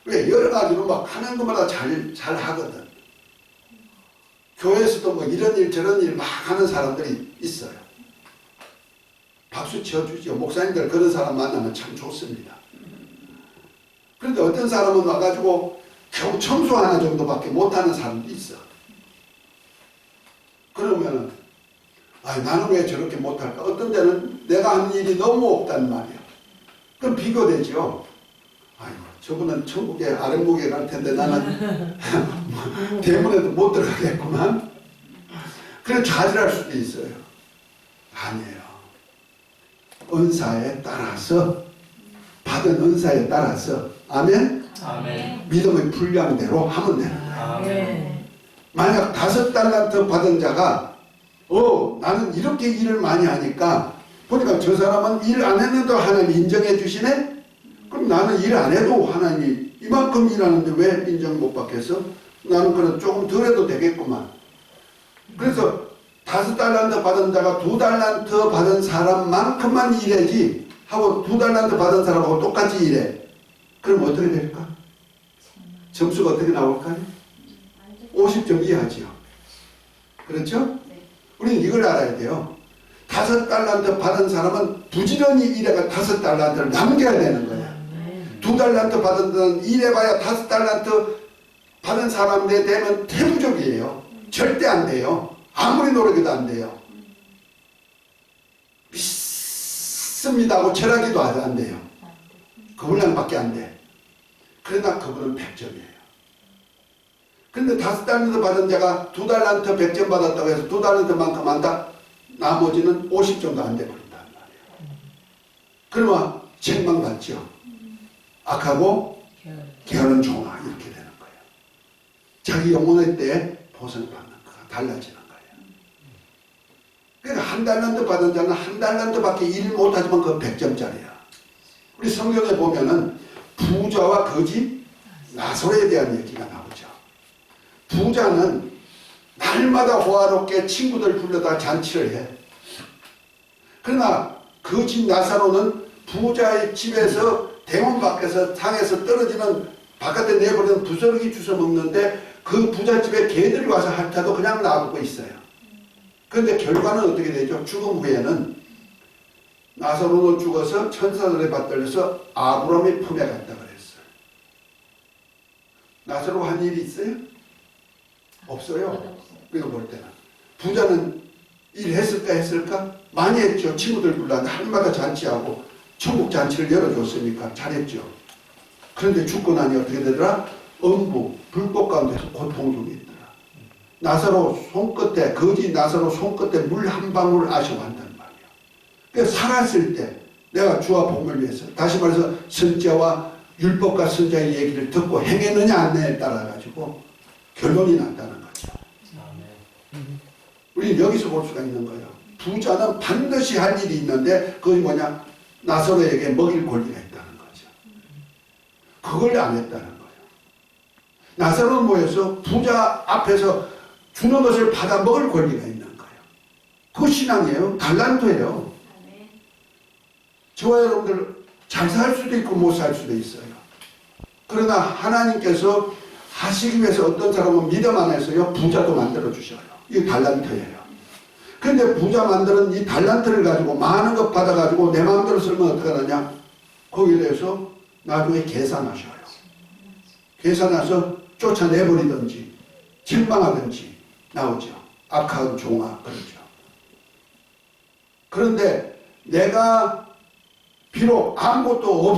S1: 왜? 여러 가지로 막 하는 것마다 잘 하거든. 교회에서도 뭐 이런 일 저런 일 막 하는 사람들이 있어요. 박수 치워주죠. 목사님들 그런 사람 만나면 참 좋습니다. 그런데 어떤 사람은 와가지고 겨우 청소 하나 정도밖에 못하는 사람도 있어. 그러면은 나는 왜 저렇게 못할까? 어떤 데는 내가 하는 일이 너무 없단 말이야. 그럼 비교되죠. 아이고 저분은 천국에 아랫목에 갈 텐데 나는 대문에도 못 들어가겠구만. 그래 좌절할 수도 있어요. 아니에요. 은사에 따라서 받은 은사에 따라서 아멘? 믿음의 분량대로 하면 되는 거예요. 만약 5달란트 받은 자가 나는 이렇게 일을 많이 하니까 보니까 저 사람은 일 안 했는데 하나님 인정해 주시네? 그럼 나는 일 안 해도 하나님이 이만큼 일하는데 왜 인정 못 받겠어? 나는 그래도 조금 덜 해도 되겠구만. 그래서 5달란트 받은 자가 2달란트 받은 사람만큼만 일해지 하고 2달란트 받은 사람하고 똑같이 일해. 그럼 어떻게 될까? 점수가 어떻게 나올까요? 50점 이하지요. 그렇죠? 우리는 이걸 알아야 돼요. 5달란트 받은 사람은 부지런히 일해가 5달란트를 남겨야 되는 거야. 2달란트 받은 데는 일해봐야 5달란트 받은 사람에 되면 태부족이에요. 절대 안 돼요. 아무리 노력해도 안 돼요. 믿습니다 하고 절하기도 안 돼요. 그 분량밖에 안 돼. 그러나 그분은 100점이에요. 근데 5달란트 받은 자가 2달란트 100점 받았다고 해서 2달란트만큼 한다? 나머지는 50점도 안 돼버린단 말이에요. 그러면 책망받죠. 악하고 게으른 종아 이렇게 되는 거예요. 자기 영혼의 때에 보상을 받는 거가 달라지는 거예요. 그러니까 1달란트 받은 자는 1달란트밖에 일 못하지만 그건 100점짜리야. 우리 성경에 보면은 부자와 거지 나사로에 대한 얘기가 나오죠. 부자는 날마다 호화롭게 친구들 불러다 잔치를 해. 그러나 거지 나사로는 부자의 집에서 대문 밖에서 상에서 떨어지는 바깥에 내버리는 부스러기 주워 먹는데 그 부잣집에 개들이 와서 핥아도 그냥 놔두고 있어요. 그런데 결과는 어떻게 되죠? 죽음 후에는 나사로는 죽어서 천사들에 받들려서 아브라함의 품에 갔다 그랬어요. 나사로 한 일이 있어요? 없어요. 우리가 볼 때는. 부자는 일했을까 했을까? 많이 했죠. 친구들 불렀는데 한마다 잔치하고 천국 잔치를 열어줬으니까 잘했죠. 그런데 죽고 나니 어떻게 되더라? 음부, 불꽃 가운데서 고통 중에 있더라. 나사로 손끝에, 거지 나사로 손끝에 물 한 방울 아쉬워한단 말이야. 그러니까 살았을 때 내가 주와 복을 위해서, 다시 말해서 선지자와 율법과 선지자의 얘기를 듣고 행했느냐 안 했느냐에 따라 가지고 결론이 났다는 거죠. 우리는 여기서 볼 수가 있는 거예요. 부자는 반드시 할 일이 있는데 그것이 뭐냐? 나사로에게 먹일 권리가 있다는 거죠. 그걸 안 했다는 거예요. 나사로는 뭐였어? 부자 앞에서 주는 것을 받아 먹을 권리가 있는 거예요. 그거 신앙이에요. 달란트예요. 저와 여러분들 잘 살 수도 있고 못 살 수도 있어요. 그러나 하나님께서 하시기 위해서 어떤 사람은 믿음 안에서요 부자도 만들어 주셔요. 이게 달란트예요. 그런데 부자 만드는 이 달란트를 가지고 많은 것 받아가지고 내 마음대로 쓰면 어떻게 하느냐? 거기에 대해서 나중에 계산하셔요. 계산해서 쫓아내버리든지 책망하든지 나오죠. 악한 종아 그러죠. 그런데 내가 비록 아무것도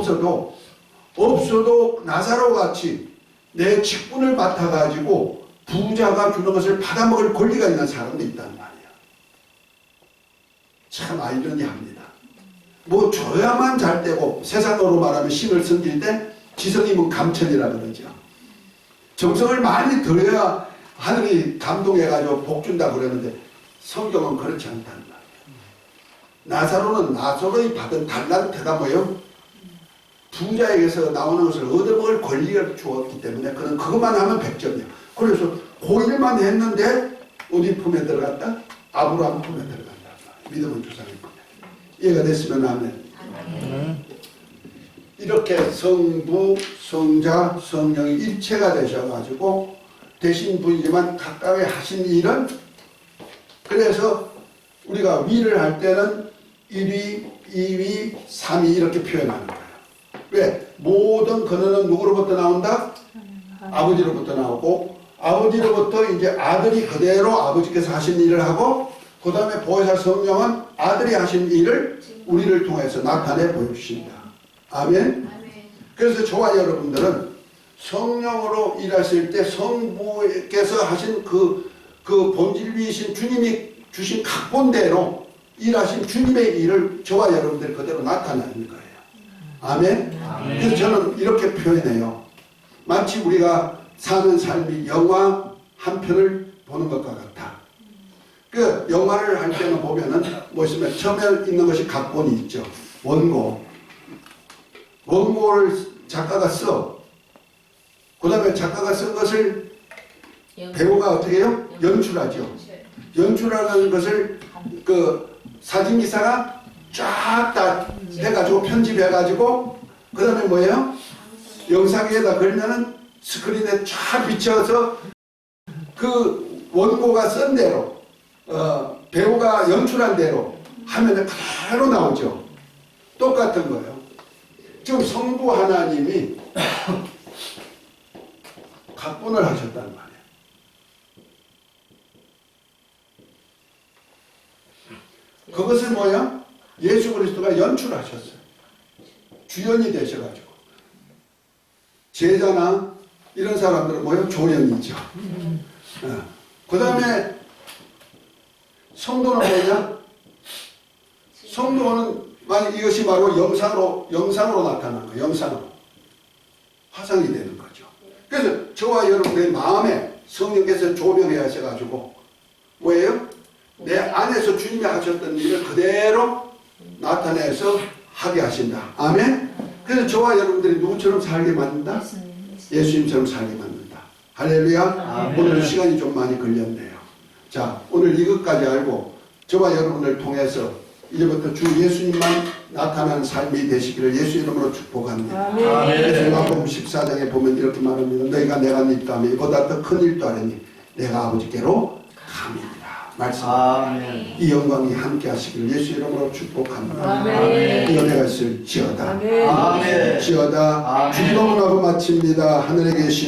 S1: 없어도 나사로 같이 내 직분을 맡아가지고 부자가 주는 것을 받아먹을 권리가 있는 사람도 있단 말이야. 참 아이러니합니다. 뭐 줘야만 잘 되고 세상으로 말하면 신을 섬길 때 지성이면 감천이라 그러죠. 정성을 많이 들여야 하늘이 감동해가지고 복 준다 그러는데 성경은 그렇지 않다는 말이야. 나사로는 나사로의 받은 달란트가 뭐예요? 부자에게서 나오는 것을 얻어먹을 권리를 주었기 때문에 그는 그것만 하면 100점이야. 그래서 그 일만 했는데 어디 품에 들어갔다? 아브라함 품에 들어간다. 믿음은 조상의 품에. 이해가 됐으면 아멘. 이렇게 성부, 성자, 성령이 일체가 되셔가지고 되신 분이지만 각각의 하신 일은 그래서 우리가 위를 할 때는 1위, 2위, 3위 이렇게 표현하는 거예요. 왜? 모든 근원은 누구로부터 나온다? 아버지로부터 나오고 아버지로부터 이제 아들이 그대로 아버지께서 하신 일을 하고 그 다음에 보혜사 성령은 아들이 하신 일을 우리를 통해서 나타내 보여주신다. 아멘? 그래서 저와 여러분들은 성령으로 일하실 때 성부께서 하신 그 본질위이신 주님이 주신 각본대로 일하신 주님의 일을 저와 여러분들 그대로 나타내는 거예요. 아멘? 그래서 저는 이렇게 표현해요. 마치 우리가 사는 삶이 영화 한 편을 보는 것과 같아. 그 영화를 할 때는 보면은 뭐있으면 처음에 있는 것이 각본이 있죠. 원고. 원고를 작가가 써. 그 다음에 작가가 쓴 것을 배우가 어떻게 해요? 연출하죠. 연출하는 것을 그 사진기사가 쫙 다 해가지고 편집해가지고 그 다음에 뭐예요? 영상에다 걸면은 스크린에 쫙 비춰서 그 원고가 쓴 대로 배우가 연출한 대로 하면은 그대로 나오죠. 똑같은 거예요. 지금 성부 하나님이 각본을 하셨단 말이에요. 그것을 뭐야? 예수 그리스도가 연출하셨어요. 주연이 되셔가지고. 제자나 이런 사람들은 뭐예요? 조연이죠. 그 다음에 성도는 뭐냐? 성도는 만약 이것이 바로 영상으로 나타나는 거예요. 영상으로. 화상이 되는 거죠. 그래서 저와 여러분의 마음에 성령께서 조명해 하셔가지고 뭐예요? 내 안에서 주님이 하셨던 일을 그대로 나타내서 하게 하신다. 아멘? 그래서 저와 여러분들이 누구처럼 살게 만든다? 예수님처럼 살게 만든다. 할렐루야.
S2: 아멘.
S1: 오늘 시간이 좀 많이 걸렸네요. 자, 오늘 이것까지 알고 저와 여러분을 통해서 이제부터 주 예수님만 나타나는 삶이 되시기를 예수 이름으로 축복합니다.
S2: 아멘.
S1: 요한복음 14장에 보면 이렇게 말합니다. 너희가 내가 네 있다면 이보다 더 큰 일도 하려니 내가 아버지께로 감이니라. 말씀.
S2: 아멘.
S1: 이 영광이 함께 하시기를 예수 이름으로 축복합니다.
S5: 아멘.
S1: 이 은혜가 있을지어다.
S5: 아멘.
S2: 아멘.
S1: 지어다.
S2: 아멘.
S1: 주기도문하고 마칩니다. 하늘에 계신